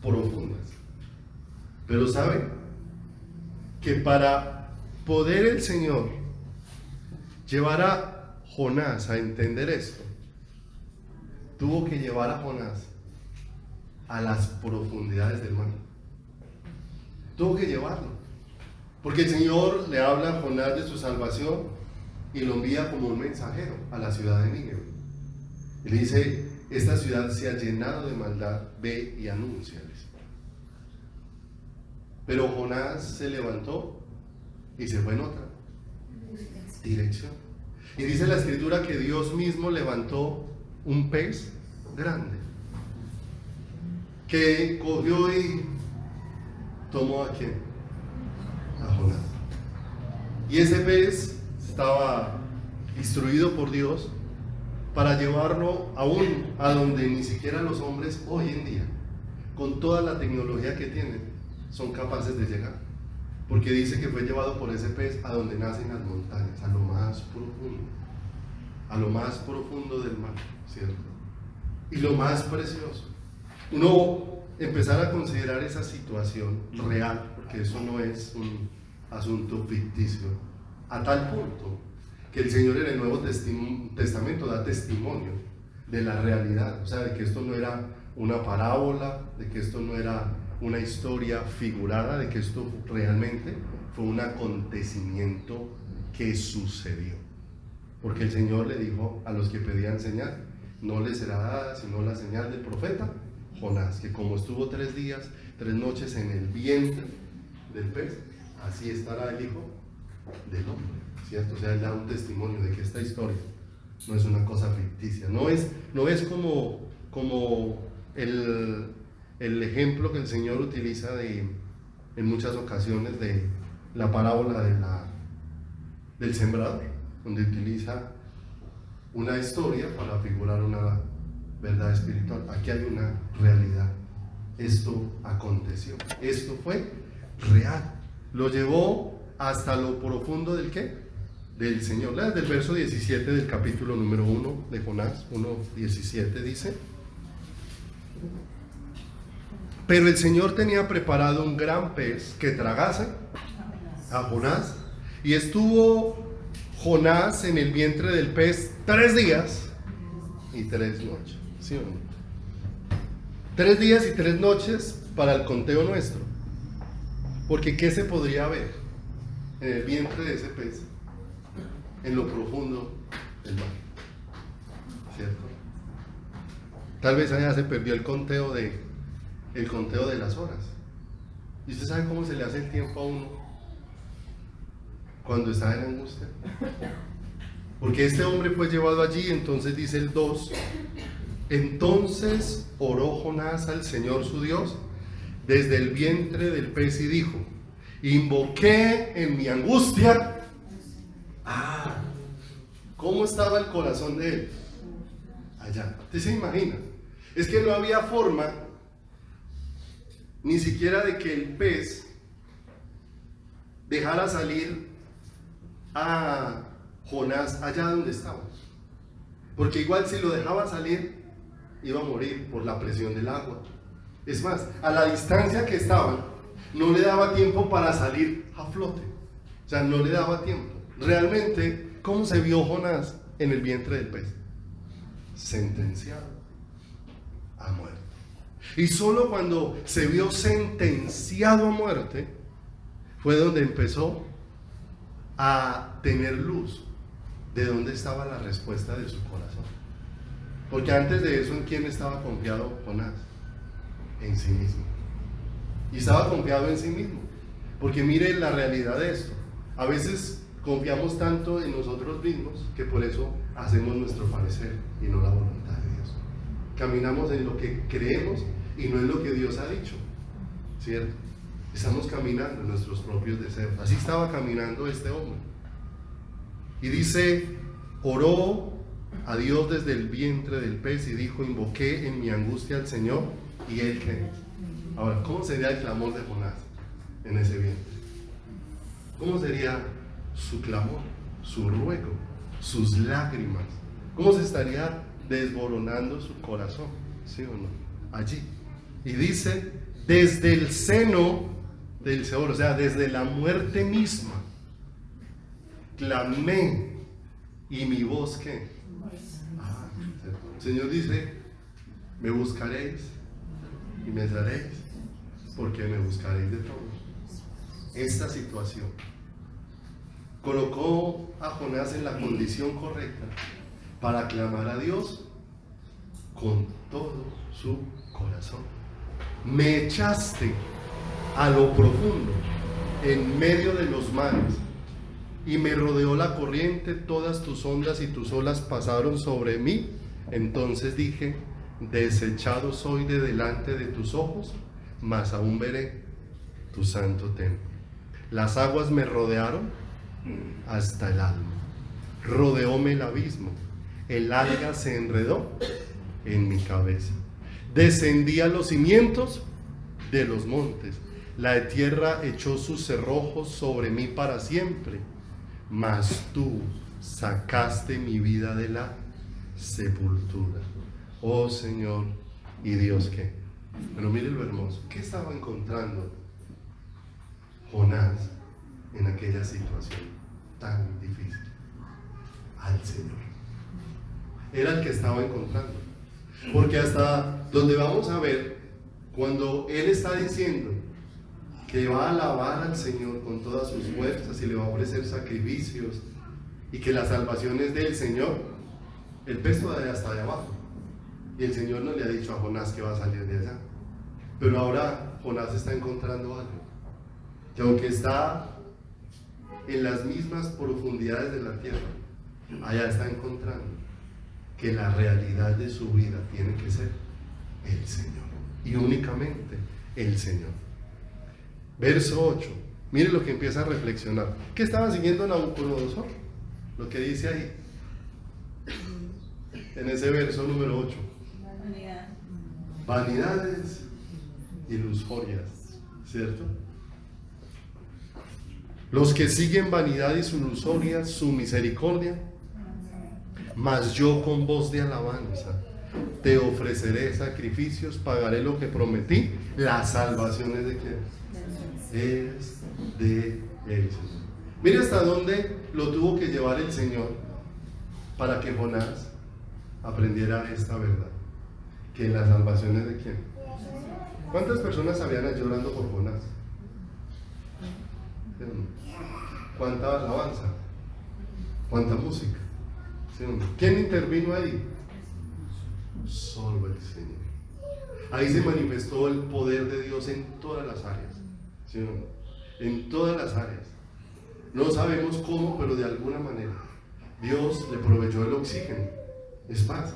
profundas, pero ¿saben? Que para poder el Señor llevar a Jonás a entender esto, tuvo que llevar a Jonás a las profundidades del mar. Tuvo que llevarlo, porque el Señor le habla a Jonás de su salvación y lo envía como un mensajero a la ciudad de Nínive. Y le dice: esta ciudad se ha llenado de maldad, ve y anúnciales. Pero Jonás se levantó y se fue en otra dirección. Y dice la escritura que Dios mismo levantó un pez grande que cogió y tomó ¿a quién? A Jonás. Y ese pez estaba instruido por Dios para llevarlo aún a donde ni siquiera los hombres hoy en día, con toda la tecnología que tienen, son capaces de llegar. Porque dice que fue llevado por ese pez a donde nacen las montañas, a lo más profundo del mar, ¿cierto? Y lo más precioso, uno empezar a considerar esa situación real, porque eso no es un asunto ficticio, a tal punto que el Señor en el Nuevo Testamento da testimonio de la realidad, o sea, de que esto no era una parábola, de que esto no era una historia figurada, de que esto realmente fue un acontecimiento que sucedió. Porque el Señor le dijo a los que pedían señal: no les será dada sino la señal del profeta Jonás, que como estuvo 3 días, 3 noches en el vientre del pez, así estará el Hijo del Hombre, ¿cierto? O sea, él da un testimonio de que esta historia no es una cosa ficticia, no es como el ejemplo que el Señor utiliza en muchas ocasiones de la parábola del sembrador, donde utiliza una historia para figurar una verdad espiritual. Aquí hay una realidad esto aconteció. Esto fue real. Lo llevó hasta lo profundo del ¿qué? Del Señor. Lea del verso 17 del capítulo número 1 de Jonás, 1:17 dice: pero el Señor tenía preparado un gran pez que tragase a Jonás, y estuvo Jonás en el vientre del pez 3 días y 3 noches. ¿Sí o no? 3 días y 3 noches para el conteo nuestro. Porque ¿qué se podría ver en el vientre de ese pez? En lo profundo del mar. ¿Cierto? Tal vez allá se perdió el conteo de las horas. ¿Y usted sabe cómo se le hace el tiempo a uno cuando está en angustia? Porque este hombre fue llevado allí. Entonces dice el 2: entonces oró Jonás al Señor su Dios desde el vientre del pez y dijo: invoqué en mi angustia. ¿Cómo estaba el corazón de él? Allá. ¿Usted se imagina? Es que no había forma ni siquiera de que el pez dejara salir a Jonás allá donde estaba. Porque igual si lo dejaba salir, iba a morir por la presión del agua. Es más, a la distancia que estaban, no le daba tiempo para salir a flote. O sea, no le daba tiempo. Realmente, ¿cómo se vio Jonás en el vientre del pez? Sentenciado a muerte. Y solo cuando se vio sentenciado a muerte, fue donde empezó a tener luz de dónde estaba la respuesta de su corazón. Porque antes de eso, ¿en quién estaba confiado Jonás? En sí mismo. Y estaba confiado en sí mismo. Porque mire la realidad de esto. A veces confiamos tanto en nosotros mismos que por eso hacemos nuestro parecer y no la voluntad de Dios. Caminamos en lo que creemos y no en lo que Dios ha dicho. ¿Cierto? Estamos caminando en nuestros propios deseos. Así estaba caminando este hombre. Y dice: oró a Dios desde el vientre del pez y dijo: invoqué en mi angustia al Señor, y él ¿qué? Ahora, ¿cómo sería el clamor de Jonás en ese vientre? ¿Cómo sería su clamor, su ruego, sus lágrimas? ¿Cómo se estaría desboronando su corazón? ¿Sí o no? Allí. Y dice: desde el seno del Seol, o sea, desde la muerte misma, clamé, y mi voz ¿qué? El Señor dice: me buscaréis y me hallaréis, porque me buscaréis de todo. Esta situación colocó a Jonás en la condición correcta para clamar a Dios con todo su corazón. Me echaste a lo profundo, en medio de los mares, y me rodeó la corriente, todas tus ondas y tus olas pasaron sobre mí. Entonces dije: desechado soy de delante de tus ojos, mas aún veré tu santo templo. Las aguas me rodearon hasta el alma, rodeóme el abismo, el alga se enredó en mi cabeza. Descendí a los cimientos de los montes, la tierra echó sus cerrojos sobre mí para siempre, mas tú sacaste mi vida de la sepultura. Oh Señor y Dios, ¿qué? Pero mire lo hermoso, ¿qué estaba encontrando Jonás en aquella situación tan difícil? Al Señor. Era el que estaba encontrando. Porque hasta donde vamos a ver, cuando él está diciendo que va a alabar al Señor con todas sus fuerzas y le va a ofrecer sacrificios y que la salvación es del Señor, el pez todavía está de abajo y el Señor no le ha dicho a Jonás que va a salir de allá. Pero ahora Jonás está encontrando algo, que aunque está en las mismas profundidades de la tierra, allá está encontrando que la realidad de su vida tiene que ser el Señor, y únicamente el Señor. Verso 8, mire lo que empieza a reflexionar. ¿Qué estaba siguiendo Nabucodonosor? Lo que dice ahí, en ese verso número 8. Vanidades ilusorias, ¿cierto? Los que siguen vanidad ilusoria, su misericordia, mas yo con voz de alabanza te ofreceré sacrificios, pagaré lo que prometí. La salvación es de quién? Es de él, Señor. Mire hasta dónde lo tuvo que llevar el Señor para que Jonás aprendiera esta verdad, que la salvación es de quién. ¿Cuántas personas habían llorando por Jonás? ¿Cuánta alabanza? ¿Cuánta música? ¿Quién intervino ahí? Solo el Señor. Ahí se manifestó el poder de Dios en todas las áreas, ¿sí o no? En todas las áreas. No sabemos cómo, pero de alguna manera Dios le proveyó el oxígeno. Es más,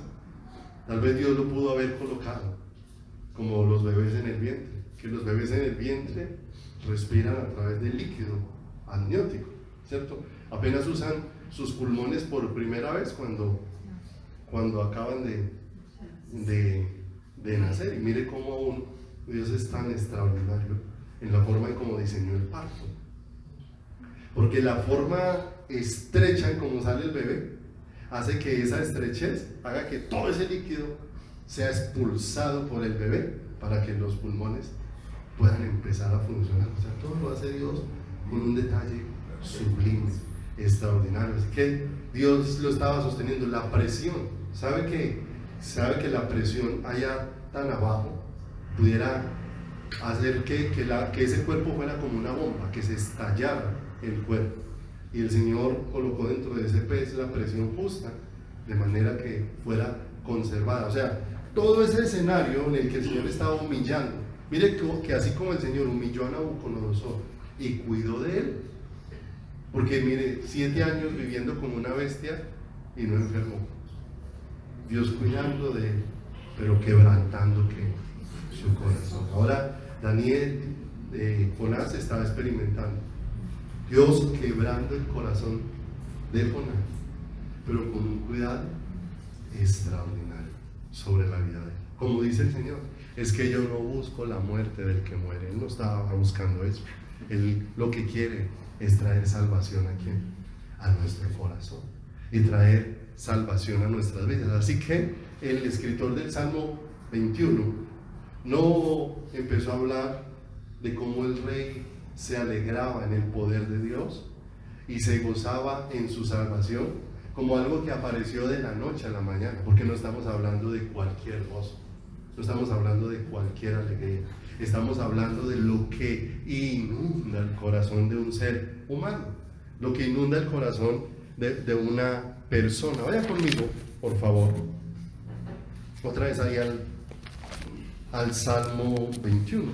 tal vez Dios lo pudo haber colocado como los bebés en el vientre, que los bebés en el vientre respiran a través del líquido amniótico, ¿cierto? Apenas usan sus pulmones por primera vez cuando acaban de nacer. Y mire cómo aún Dios es tan extraordinario en la forma en cómo diseñó el parto, porque la forma estrecha en cómo sale el bebé hace que esa estrechez haga que todo ese líquido sea expulsado por el bebé para que los pulmones puedan empezar a funcionar. O sea, todo lo hace Dios con un detalle sublime, extraordinario. Así que Dios lo estaba sosteniendo. La presión, sabe que la presión allá tan abajo pudiera hacer que ese cuerpo fuera como una bomba, que se estallara el cuerpo. Y el Señor colocó dentro de ese pez la presión justa, de manera que fuera conservada. O sea, todo ese escenario en el que el Señor estaba humillando, mire que así como el Señor humilló a Nabucodonosor y cuidó de él, porque mire, 7 años viviendo como una bestia y no enfermó, Dios cuidando de él, pero quebrantando su corazón. Ahora Daniel, Jonás estaba experimentando Dios quebrando el corazón de Jonás, pero con un cuidado extraordinario sobre la vida de él. Como dice el Señor, es que yo no busco la muerte del que muere. Él no estaba buscando eso. Él lo que quiere es traer salvación a quién, a nuestro corazón, y traer salvación a nuestras vidas. Así que el escritor del Salmo 21 no empezó a hablar de cómo el rey se alegraba en el poder de Dios y se gozaba en su salvación como algo que apareció de la noche a la mañana, porque no estamos hablando de cualquier gozo, no estamos hablando de cualquier alegría, estamos hablando de lo que inunda el corazón de un ser humano, lo que inunda el corazón de una persona. Vaya conmigo, por favor, otra vez ahí al Salmo 21,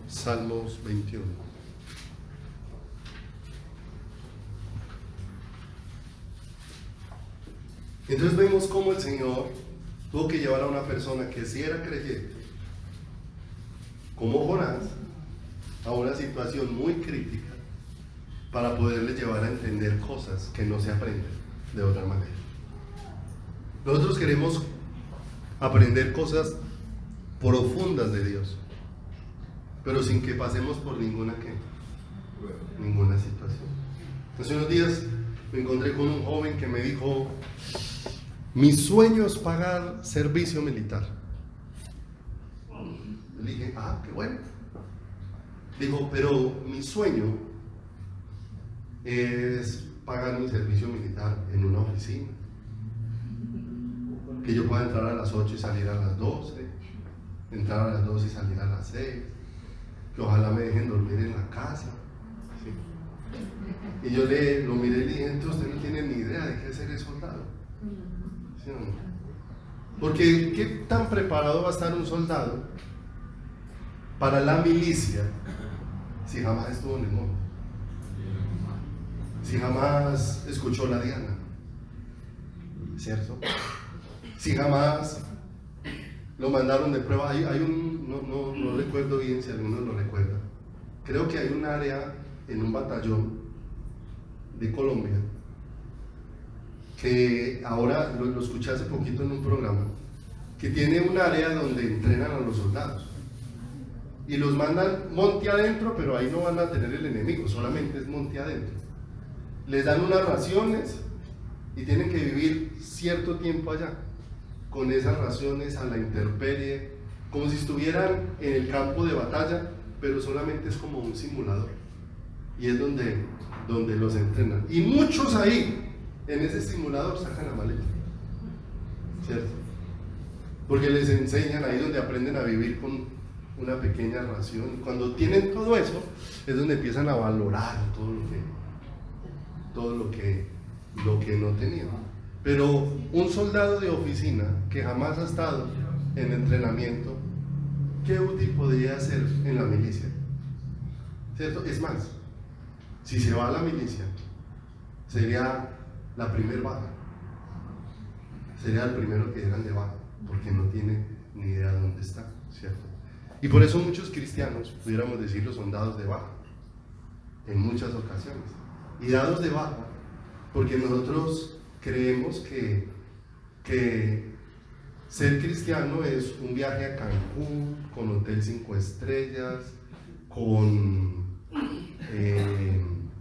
Salmos 21. Entonces vemos cómo el Señor tuvo que llevar a una persona que sí era creyente, como Jonás, a una situación muy crítica para poderle llevar a entender cosas que no se aprenden de otra manera. Nosotros queremos aprender cosas profundas de Dios, pero sin que pasemos por ninguna situación. Hace unos días me encontré con un joven que me dijo: mi sueño es pagar servicio militar. Le dije: qué bueno. Dijo: pero mi sueño es pagar mi servicio militar en una oficina, que yo pueda entrar a las 8 y salir a las 12, entrar a las 12 y salir a las 6, que ojalá me dejen dormir en la casa. ¿Sí? Y yo lo miré y le dije: entonces usted no tiene ni idea de qué es ser soldado. ¿Sí o no? Porque ¿qué tan preparado va a estar un soldado para la milicia si jamás estuvo en el monte? Si jamás escuchó la diana, ¿cierto? Si jamás lo mandaron de prueba. Hay no recuerdo bien si alguno lo recuerda. Creo que hay un área en un batallón de Colombia que ahora lo escuché hace poquito en un programa, que tiene un área donde entrenan a los soldados. y los mandan monte adentro, pero ahí no van a tener el enemigo, solamente es monte adentro. Les dan unas raciones y tienen que vivir cierto tiempo allá, con esas raciones a la intemperie, como si estuvieran en el campo de batalla, pero solamente es como un simulador. Y es donde los entrenan. Y muchos ahí, en ese simulador, sacan la maleta, ¿cierto? Porque les enseñan ahí donde aprenden a vivir con una pequeña ración. Cuando tienen todo eso, es donde empiezan a valorar todo lo que no tenían. Pero un soldado de oficina que jamás ha estado en entrenamiento, ¿qué útil podría ser en la milicia? ¿Cierto? Es más, si se va a la milicia, sería la primer baja, sería el primero que dieran de baja, porque no tiene ni idea de dónde está, ¿cierto? Y por eso muchos cristianos, pudiéramos decirlo, son dados de baja, en muchas ocasiones. Y dados de baja, porque nosotros creemos que ser cristiano es un viaje a Cancún, con hotel 5 estrellas, con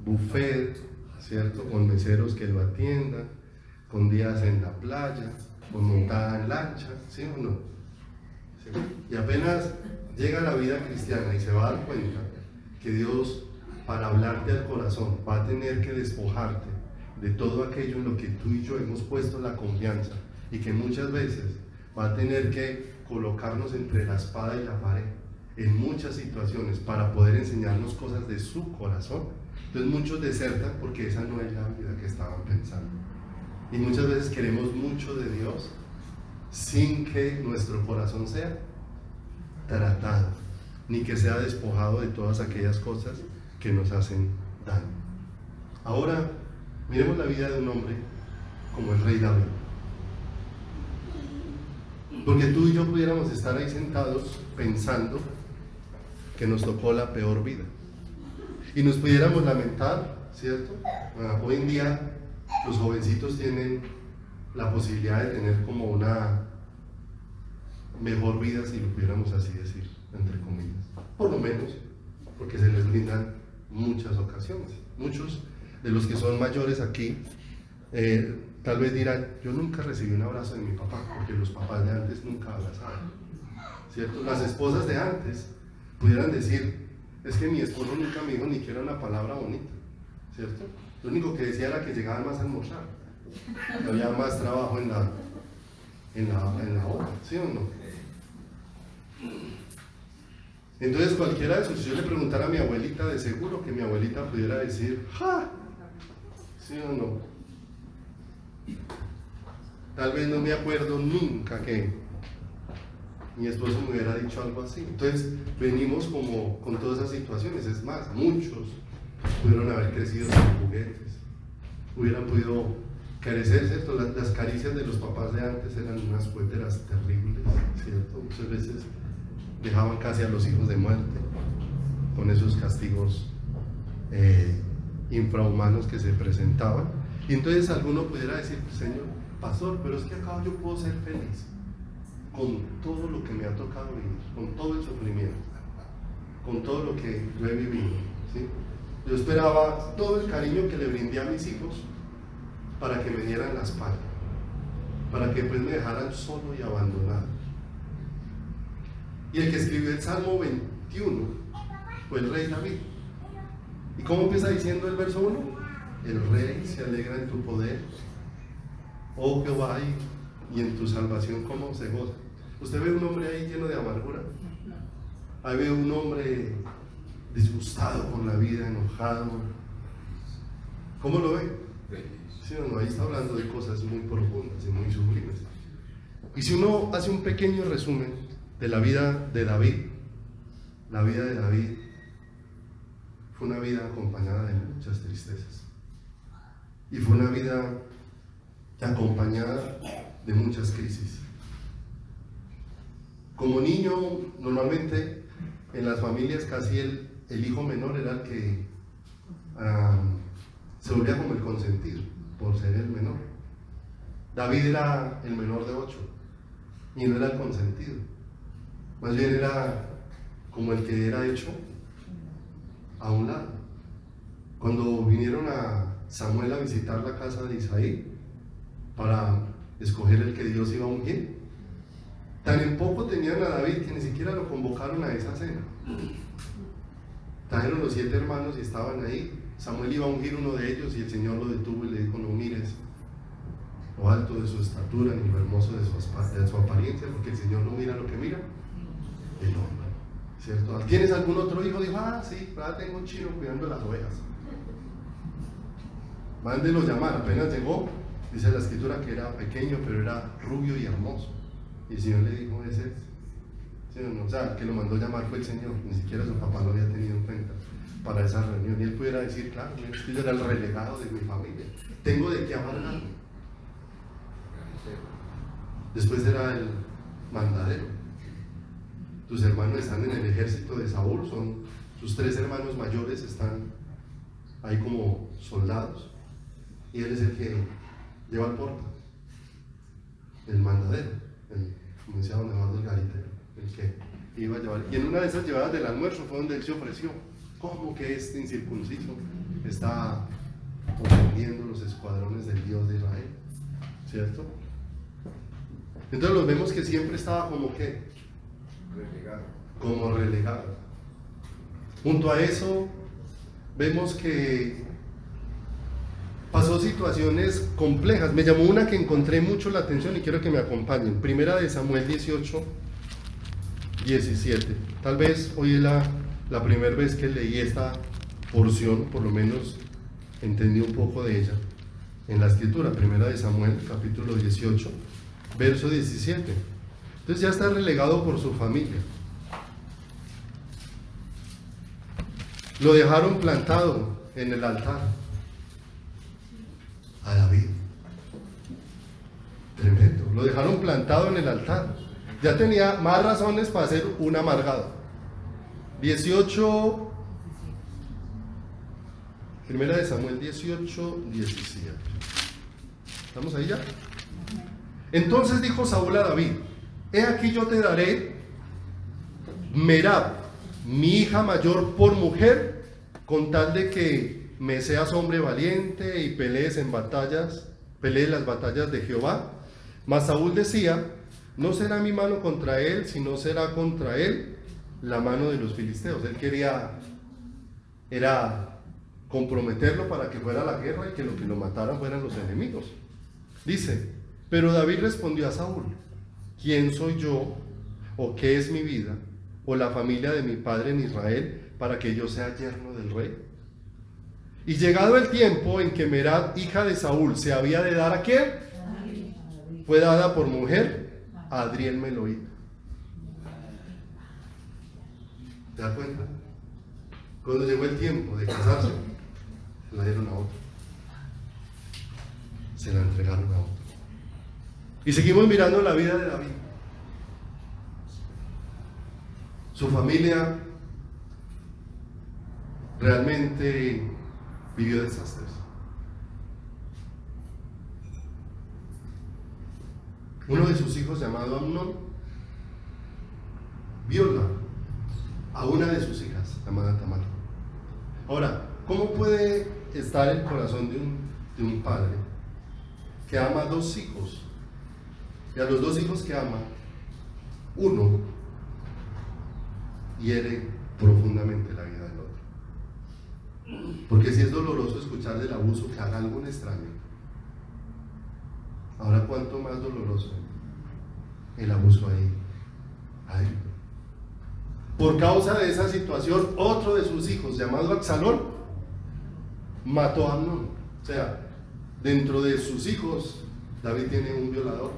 buffet, ¿cierto? Con meseros que lo atiendan, con días en la playa, con montada en lancha, ¿sí o no? ¿Sí? Y apenas llega la vida cristiana y se va a dar cuenta que Dios, para hablarte al corazón, va a tener que despojarte de todo aquello en lo que tú y yo hemos puesto la confianza, y que muchas veces va a tener que colocarnos entre la espada y la pared en muchas situaciones para poder enseñarnos cosas de su corazón. Entonces muchos desertan porque esa no es la vida que estaban pensando, y muchas veces queremos mucho de Dios sin que nuestro corazón sea tratado, ni que sea despojado de todas aquellas cosas que nos hacen daño. Ahora miremos la vida de un hombre como el rey David, porque tú y yo pudiéramos estar ahí sentados pensando que nos tocó la peor vida y nos pudiéramos lamentar, ¿cierto? Hoy en día los jovencitos tienen la posibilidad de tener como una mejor vida, si lo pudiéramos así decir, entre comillas, por lo menos porque se les brindan muchas ocasiones. Muchos de los que son mayores aquí tal vez dirán: yo nunca recibí un abrazo de mi papá, porque los papás de antes nunca abrazaban, ¿cierto? Las esposas de antes pudieran decir: es que mi esposo nunca me dijo ni siquiera una palabra bonita, ¿cierto? Lo único que decía era que llegaban más a almorzar, que había más trabajo en la obra, ¿sí o no? Entonces cualquiera de sus, si yo le preguntara a mi abuelita, de seguro que mi abuelita pudiera decir: ¡ja! ¿Sí o no? Tal vez no me acuerdo nunca que mi esposo me hubiera dicho algo así. Entonces venimos como con todas esas situaciones. Es más, muchos pudieron haber crecido sin juguetes, hubieran podido carecer, ¿cierto? Las caricias de los papás de antes eran unas cuéteras terribles, ¿cierto? Muchas veces dejaban casi a los hijos de muerte con esos castigos infrahumanos que se presentaban. Y entonces alguno pudiera decir: Señor pastor, pero es que acá yo puedo ser feliz con todo lo que me ha tocado vivir, con todo el sufrimiento, con todo lo que yo he vivido, ¿sí? Yo esperaba todo el cariño que le brindé a mis hijos para que me dieran la espalda, para que pues me dejaran solo y abandonado. Y el que escribió el Salmo 21 fue el rey David. ¿Y cómo empieza diciendo el verso 1? El rey se alegra en tu poder, oh Jehová, y en tu salvación cómo se goza. ¿Usted ve un hombre ahí lleno de amargura? Ahí ve un hombre disgustado con la vida, enojado. ¿Cómo lo ve? ¿Sí o no? Ahí está hablando de cosas muy profundas y muy sublimes. Y si uno hace un pequeño resumen de la vida de David, la vida de David fue una vida acompañada de muchas tristezas, y fue una vida acompañada de muchas crisis. Como niño, normalmente en las familias casi el hijo menor era el que se volvía como el consentido por ser el menor. David era el menor de 8 y no era el consentido, más bien era como el que era hecho a un lado. Cuando vinieron a Samuel a visitar la casa de Isaí para escoger el que Dios iba a ungir, tan en poco tenían a David que ni siquiera lo convocaron a esa cena. Trajeron los 7 hermanos y estaban ahí. Samuel iba a ungir uno de ellos y el Señor lo detuvo y le dijo: no mires lo alto de su estatura ni lo hermoso de su apariencia, porque el Señor no mira lo que mira el hombre, ¿cierto? ¿Tienes algún otro hijo? Dijo: sí, tengo un chino cuidando las ovejas. Mándelo llamar. Apenas llegó, dice la escritura que era pequeño, pero era rubio y hermoso. Y el Señor le dijo: ese es. ¿Sí o no? O sea, el que lo mandó llamar fue el Señor, ni siquiera su papá lo había tenido en cuenta para esa reunión. Y él pudiera decir: claro, yo era el relegado de mi familia, tengo de qué amargarme. Después era el mandadero. Tus hermanos están en el ejército de Saúl, son sus 3 hermanos mayores, están ahí como soldados, y él es el que lleva el porta, el mandadero, como decía don Eduardo el garitero, el que iba a llevar. Y en una de esas llevadas del almuerzo fue donde él se ofreció. ¿Cómo que este incircunciso está ofendiendo los escuadrones del Dios de Israel? ¿Cierto? Entonces los vemos que siempre estaba como que relegado. Como relegado. Junto a eso vemos que pasó situaciones complejas. Me llamó una que encontré mucho la atención y quiero que me acompañen. Primera de Samuel 18, 17. Tal vez hoy es la primera vez que leí esta porción, por lo menos entendí un poco de ella en la escritura. Primera de Samuel, capítulo 18, verso 17. Entonces ya está relegado por su familia. Lo dejaron plantado en el altar a David. Tremendo. Lo dejaron plantado en el altar. Ya tenía más razones para ser un amargado. 18, primera de Samuel 18, 17. ¿Estamos ahí ya? Entonces dijo Saúl a David: he aquí yo te daré Merab, mi hija mayor, por mujer, con tal de que me seas hombre valiente y pelees las batallas de Jehová. Mas Saúl decía: no será mi mano contra él, sino será contra él la mano de los filisteos. Él quería comprometerlo para que fuera a la guerra y que lo que lo mataran fueran los enemigos. Dice: pero David respondió a Saúl: ¿quién soy yo, o qué es mi vida, o la familia de mi padre en Israel, para que yo sea yerno del rey? Y llegado el tiempo en que Merab, hija de Saúl, se había de dar ¿a quién? Fue dada por mujer a Adriel Meloita. ¿Te das cuenta? Cuando llegó el tiempo de casarse, se la dieron a otro. Se la entregaron a otro. Y seguimos mirando la vida de David. Su familia realmente vivió desastres. Uno de sus hijos, llamado Amnón, viola a una de sus hijas, llamada Tamar. Ahora, ¿cómo puede estar el corazón de un padre que ama a 2 hijos? Y a los 2 hijos que ama, uno hiere profundamente la vida del otro. Porque si es doloroso escuchar del abuso, que haga algún extraño, ahora cuánto más doloroso el abuso ahí. Por causa de esa situación, otro de sus hijos, llamado Absalón, mató a Amnón. O sea, dentro de sus hijos, David tiene un violador,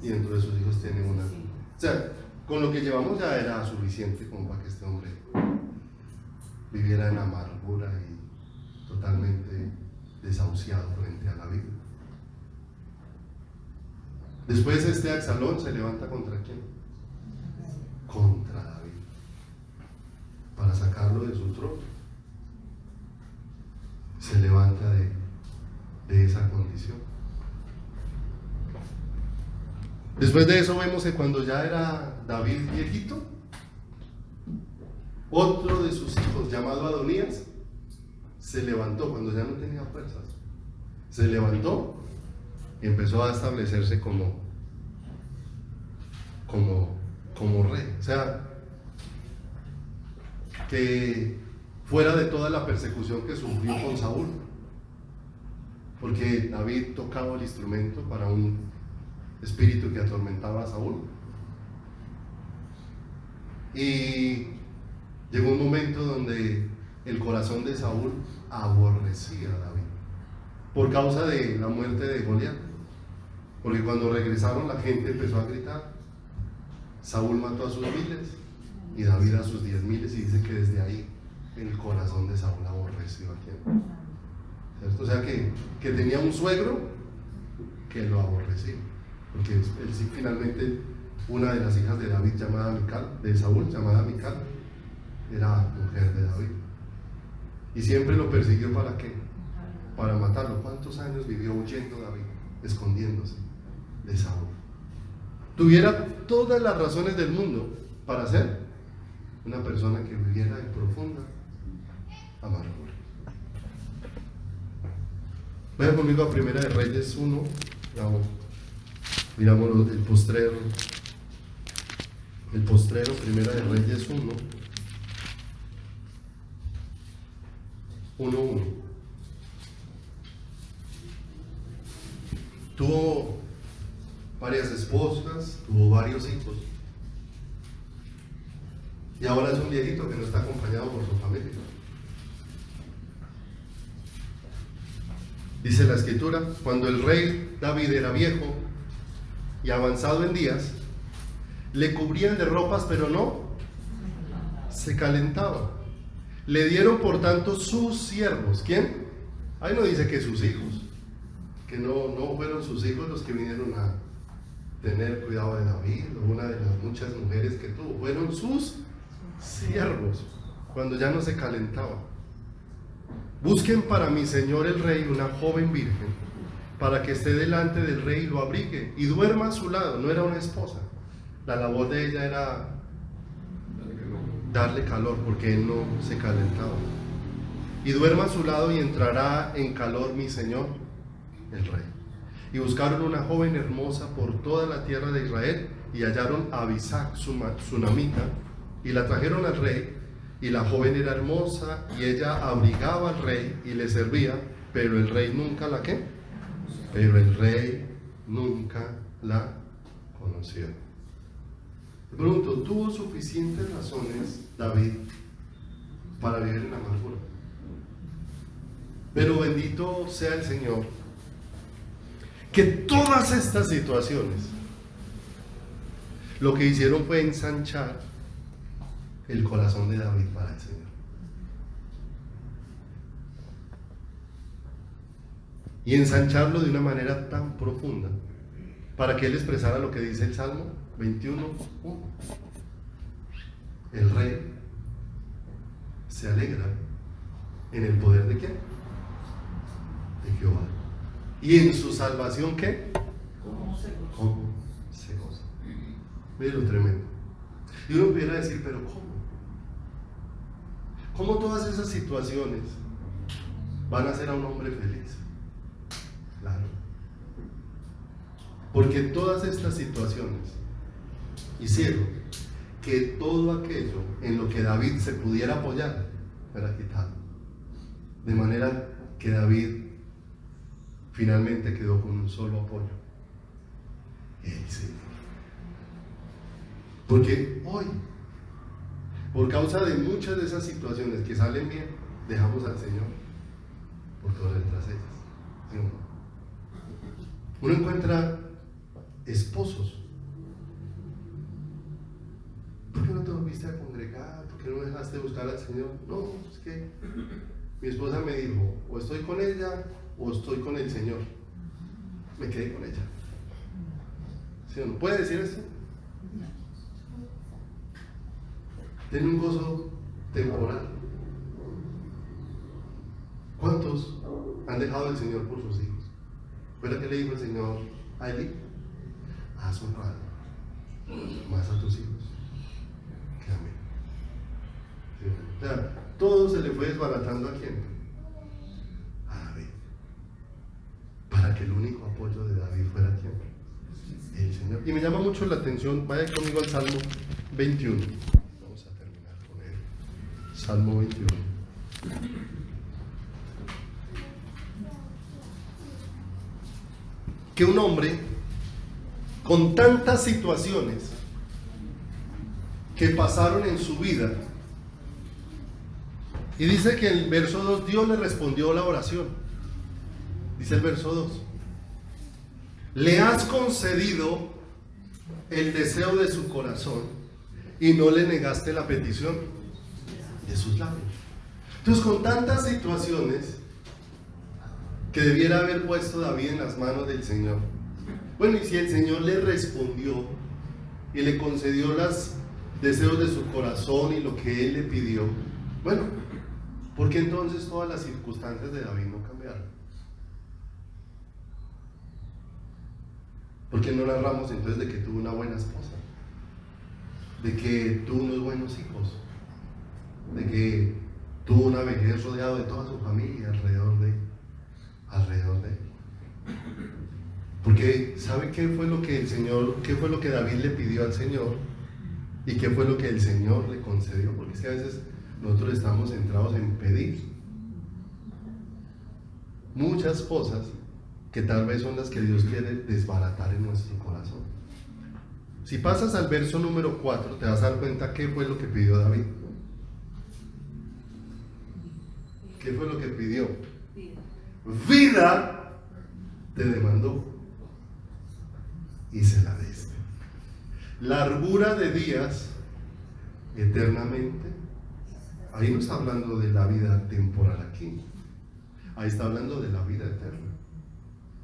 y dentro de sus hijos tiene una. O sea, con lo que llevamos ya era suficiente como para que este hombre viviera en amargura y totalmente desahuciado frente a la vida. Después este Absalón se levanta ¿contra quién? Contra David, para sacarlo de su trono. Se levanta de esa condición. Después de eso vemos que cuando ya era David viejito, Otro de sus hijos, llamado Adonías, se levantó cuando ya no tenía fuerzas. Se levantó y empezó a establecerse como rey. O sea, que fuera de toda la persecución que sufrió con Saúl, porque David tocaba el instrumento para un espíritu que atormentaba a Saúl. Y llegó un momento donde el corazón de Saúl aborrecía a David por causa de la muerte de Goliat, porque cuando regresaron la gente empezó a gritar: Saúl mató a sus miles y David a sus 10,000, y dice que desde ahí el corazón de Saúl aborreció a quien, ¿cierto? O sea que tenía un suegro que lo aborrecía, porque él sí, finalmente una de las hijas de David llamada Mical, de Saúl llamada Mical, era mujer de David, y siempre lo persiguió. ¿Para qué? Para matarlo. ¿Cuántos años vivió huyendo David, escondiéndose de Saúl? Tuviera todas las razones del mundo para ser una persona que viviera en profunda amargura. Vayan conmigo a Primera de Reyes 1. Miramos el postrero. Primera de Reyes 1:1. Tuvo varias esposas, tuvo varios hijos, y ahora es un viejito que no está acompañado por su familia. Dice la escritura: cuando el rey David era viejo y avanzado en días, le cubrían de ropas, pero no se calentaba. Le dieron por tanto sus siervos. ¿Quién? Ahí no dice que sus hijos, que no fueron sus hijos los que vinieron a tener cuidado de David, o una de las muchas mujeres que tuvo. Fueron sus siervos cuando ya no se calentaba. Busquen para mi señor el rey una joven virgen, para que esté delante del rey y lo abrigue y duerma a su lado. No era una esposa, la labor de ella era darle calor, porque él no se calentaba. Y duerma a su lado y entrará en calor mi señor el rey. Y buscaron una joven hermosa por toda la tierra de Israel, y hallaron a Abisac, sunamita, y la trajeron al rey. Y la joven era hermosa, y ella abrigaba al rey y le servía, pero el rey nunca la ¿qué? Pero el rey nunca la conoció. Me pregunto, ¿tuvo suficientes razones David para vivir en amargura? Pero bendito sea el Señor, que todas estas situaciones lo que hicieron fue ensanchar el corazón de David para el Señor. Y ensancharlo de una manera tan profunda, para que él expresara lo que dice el Salmo 21:1. El rey se alegra en el poder ¿de quién? De Jehová. Y en su salvación ¿qué? ¿Cómo se goza? Mire lo tremendo. Y uno pudiera decir, pero ¿cómo? ¿Cómo todas esas situaciones van a hacer a un hombre feliz? Claro. Porque todas estas situaciones hicieron que todo aquello en lo que David se pudiera apoyar fuera quitado. De manera que David finalmente quedó con un solo apoyo: el Señor. Porque hoy, por causa de muchas de esas situaciones que salen bien, dejamos al Señor por correr tras ellas. ¿Sí o no? Uno encuentra esposos. ¿Por qué no te volviste a congregar? ¿Por qué no dejaste de buscar al Señor? No, es que mi esposa me dijo, o estoy con ella o estoy con el Señor. Me quedé con ella. ¿Sí o no? ¿Puede decir esto? Tiene un gozo temporal. ¿Cuántos han dejado al Señor por sus hijos? ¿Fue lo que le dijo el Señor a Eli? Has honrado más a tus hijos que a mí. ¿Sí? O sea, todo se le fue desbaratando. ¿A quién? A David. Para que el único apoyo de David fuera ¿quién? El Señor. Y me llama mucho la atención, vaya conmigo al Salmo 21. Vamos a terminar con él. Salmo 21. Que un hombre con tantas situaciones que pasaron en su vida, y dice que en el verso 2 Dios le respondió la oración. Dice el verso 2: le has concedido el deseo de su corazón y no le negaste la petición de sus labios. Entonces, con tantas situaciones que debiera haber puesto David en las manos del Señor, bueno, y si el Señor le respondió y le concedió los deseos de su corazón y lo que él le pidió, bueno, ¿por qué entonces todas las circunstancias de David no cambiaron? ¿Por qué no narramos entonces de que tuvo una buena esposa? De que tuvo unos buenos hijos, de que tuvo una vejez rodeado de toda su familia alrededor de él. Porque ¿sabe qué fue lo que el Señor, qué fue lo que David le pidió al Señor? ¿Y qué fue lo que el Señor le concedió? Porque es que a veces nosotros estamos centrados en pedir muchas cosas que tal vez son las que Dios quiere desbaratar en nuestro corazón. Si pasas al verso número 4, te vas a dar cuenta qué fue lo que pidió David. ¿Qué fue lo que pidió? Vida te demandó y se la diste. Largura de días eternamente. Ahí no está hablando de la vida temporal aquí. Ahí está hablando de la vida eterna.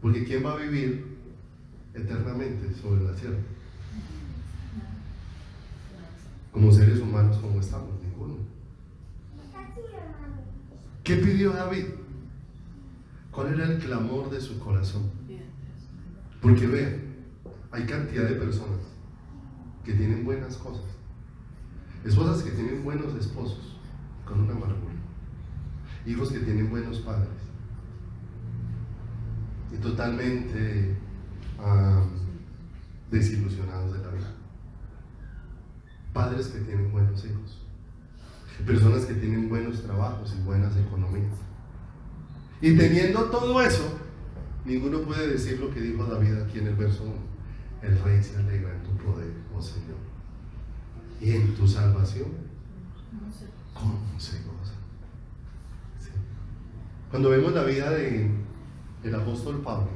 Porque ¿quién va a vivir eternamente sobre la tierra? Como seres humanos, como estamos, ninguno. ¿Qué pidió David? ¿Cuál era el clamor de su corazón? Porque vean, hay cantidad de personas que tienen buenas cosas, esposas que tienen buenos esposos con una amargura, hijos que tienen buenos padres y totalmente desilusionados de la vida, padres que tienen buenos hijos, personas que tienen buenos trabajos y buenas economías, y teniendo todo eso, ninguno puede decir lo que dijo David aquí en el verso 1: el rey se alegra en tu poder, oh Señor, y en tu salvación, ¿cómo se goza? ¿Sí? Cuando vemos la vida del apóstol Pablo,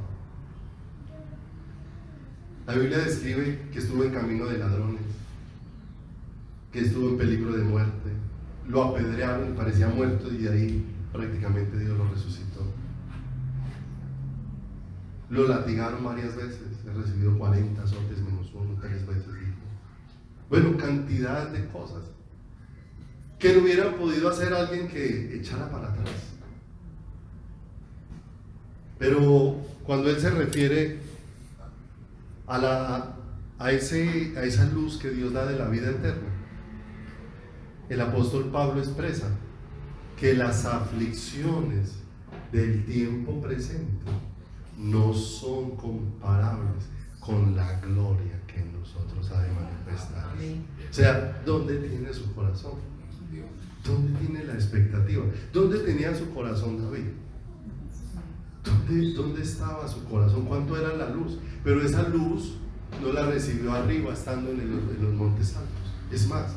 la Biblia describe que estuvo en camino de ladrones, que estuvo en peligro de muerte, lo apedrearon, parecía muerto, y de ahí prácticamente Dios lo resucitó. Lo latigaron varias veces, he recibido 40 azotes menos uno, 3 veces dijo. Bueno, cantidad de cosas que no hubiera podido hacer alguien que echara para atrás. Pero cuando él se refiere a esa luz que Dios da de la vida eterna, el apóstol Pablo expresa que las aflicciones del tiempo presente no son comparables con la gloria que en nosotros ha de manifestar. O sea, ¿dónde tiene su corazón? ¿Dónde tiene la expectativa? ¿Dónde tenía su corazón David? ¿Dónde estaba su corazón? ¿Cuánto era la luz? Pero esa luz no la recibió arriba, estando en los montes altos. Es más,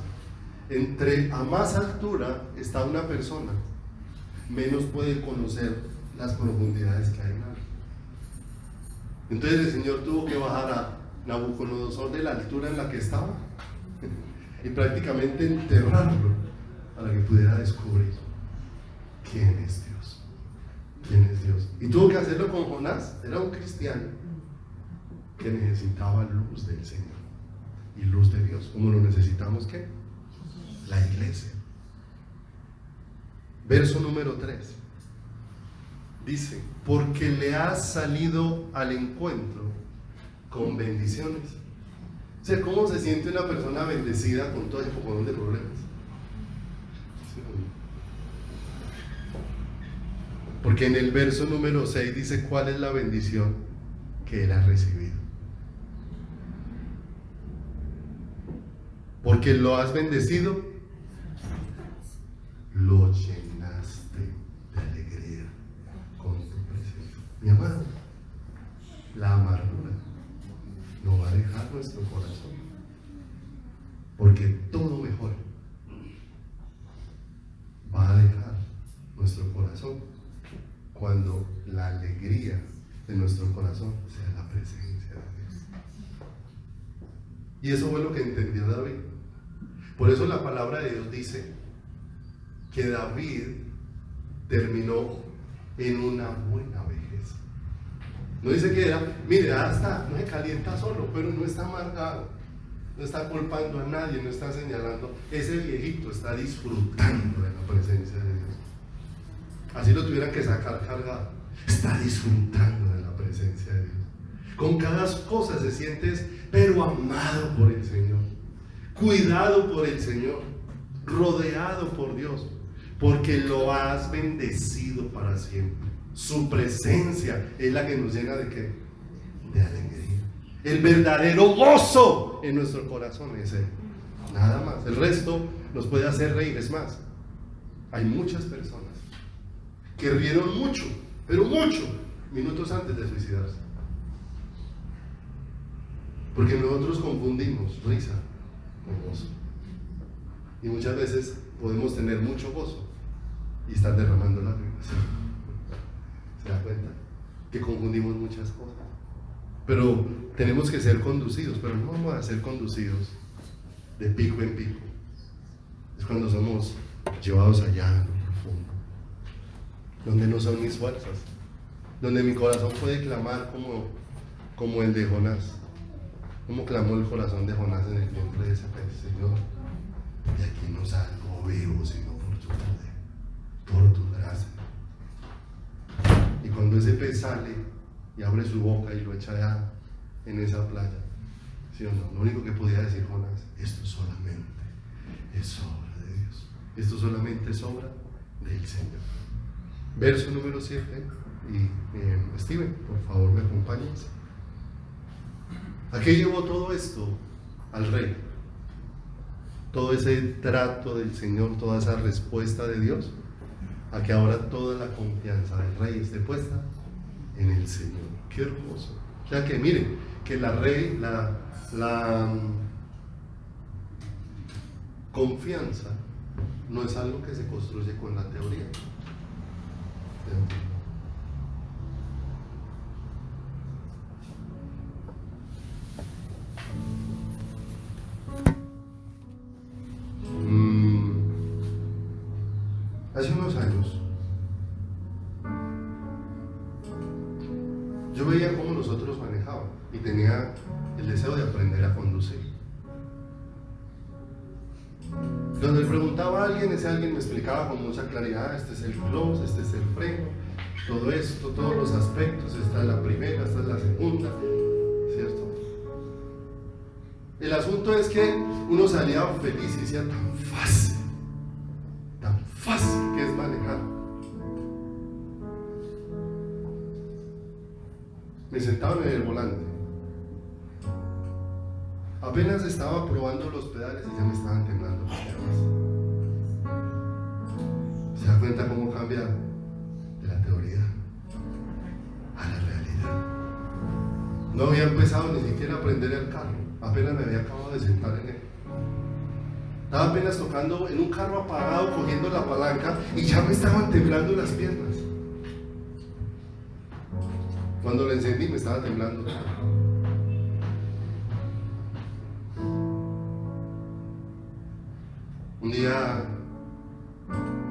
a más altura está una persona, menos puede conocer las profundidades que hay en él. Entonces el Señor tuvo que bajar a Nabucodonosor de la altura en la que estaba y prácticamente enterrarlo para que pudiera descubrir quién es Dios. ¿Quién es Dios? Y tuvo que hacerlo con Jonás. Era un cristiano que necesitaba luz del Señor y luz de Dios. ¿Cómo lo necesitamos? ¿Qué? La iglesia. Verso número 3 dice: porque le has salido al encuentro con bendiciones. O sea, ¿cómo se siente una persona bendecida con todo ese pocotón de problemas? Porque en el verso número 6 dice cuál es la bendición que él ha recibido. Porque lo has bendecido, lo llenaste de alegría con tu presencia. Mi amado, la amargura no va a dejar nuestro corazón, porque todo mejor va a dejar nuestro corazón cuando la alegría de nuestro corazón sea la presencia de Dios. Y eso fue lo que entendió David. Por eso la palabra de Dios dice que David terminó en una buena vejez. No dice que era, mire, hasta no se calienta solo, pero no está amargado, no está culpando a nadie, no está señalando. Ese viejito está disfrutando de la presencia de Dios. Así lo tuvieran que sacar cargado. Está disfrutando de la presencia de Dios. Con cada cosa se sientes, pero amado por el Señor, cuidado por el Señor, rodeado por Dios, porque lo has bendecido para siempre. Su presencia es la que nos llena de ¿qué? De alegría. El verdadero gozo en nuestro corazón es Él. Nada más. El resto nos puede hacer reír. Es más, hay muchas personas que rieron mucho, pero mucho, minutos antes de suicidarse. Porque nosotros confundimos risa con gozo. Y muchas veces podemos tener mucho gozo y estar derramando lágrimas. ¿Se da cuenta? Que confundimos muchas cosas. Pero tenemos que ser conducidos, pero no vamos a ser conducidos de pico en pico. Es cuando somos llevados allá en lo profundo, donde no son mis fuerzas, donde mi corazón puede clamar como el de Jonás. Como clamó el corazón de Jonás en el vientre de ese pez: Señor, de aquí no salgo vivo sino por tu poder, por tu gracia. Y cuando ese pez sale y abre su boca y lo echa allá en esa playa, ¿sí o no? Lo único que podía decir Jonás: esto solamente es obra de Dios, esto solamente es obra del Señor. Verso número 7. Y Steven, por favor, me acompañes. ¿A qué llevó todo esto al rey? Todo ese trato del Señor, toda esa respuesta de Dios, a que ahora toda la confianza del rey esté puesta en el Señor. Qué hermoso. O sea que miren, que la confianza no es algo que se construye con la teoría. Hace unos años yo veía cómo los otros manejaban y tenía el deseo de aprender a conducir. Cuando le preguntaba a alguien, ese alguien me explicaba con mucha claridad: este es el close, este es el freno, todo esto, todos los aspectos, esta es la primera, esta es la segunda, ¿cierto? El asunto es que uno salía feliz y decía: tan fácil que es manejar. Me sentaban en el volante, apenas estaba probando los pedales y ya me estaban temblando las piernas. ¿Se da cuenta cómo cambia de la teoría a la realidad? No había empezado ni siquiera a aprender el carro, apenas me había acabado de sentar en él. Estaba apenas tocando en un carro apagado, cogiendo la palanca, y ya me estaban temblando las piernas. Cuando lo encendí me estaba temblando. Un día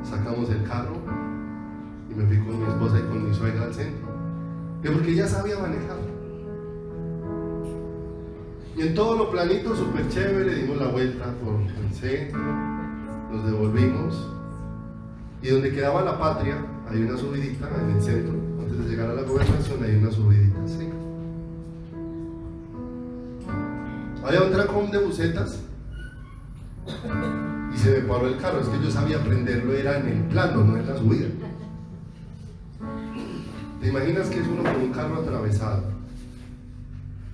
sacamos el carro y me fui con mi esposa y con mi suegra al centro, porque ella sabía manejar. Y en todo lo planito, súper chévere, dimos la vuelta por el centro, nos devolvimos, y donde quedaba la Patria hay una subidita en el centro. Antes de llegar a la gobernación hay una subidita, ¿sí? Había un trancón de busetas y y se me paró el carro. Es que yo sabía aprenderlo, era en el plano, no en la subida. ¿Te imaginas que es uno con un carro atravesado?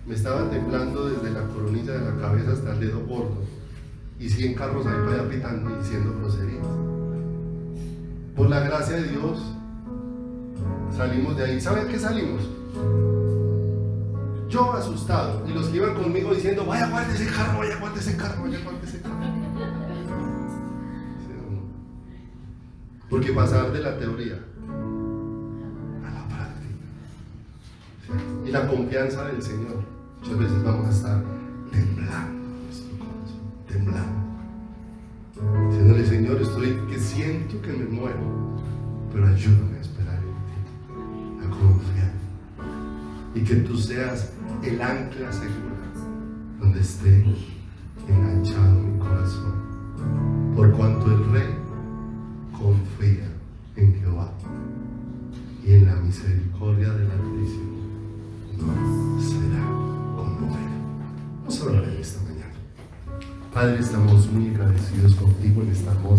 Me estaba temblando desde la coronilla de la cabeza hasta el dedo gordo, y 100 carros ahí para allá pitando y diciendo groserías. Por la gracia de Dios salimos de ahí. ¿Saben qué salimos? Yo asustado y los que iban conmigo diciendo: vaya, guarde ese carro, vaya, guarde ese carro, vaya, guarde ese carro. Porque pasar de la teoría a la práctica, ¿sí? Y la confianza del Señor, muchas veces vamos a estar temblando en nuestro corazón, temblando, diciéndole: Señor, estoy que siento que me muero, pero ayúdame a esperar en ti, a confiar, y que tú seas el ancla segura donde esté enganchado mi corazón, por cuanto el Rey confía en Jehová, y en la misericordia del Altísimo no será conmovido. Vamos a orar en esta mañana. Padre, estamos muy agradecidos contigo en esta hora.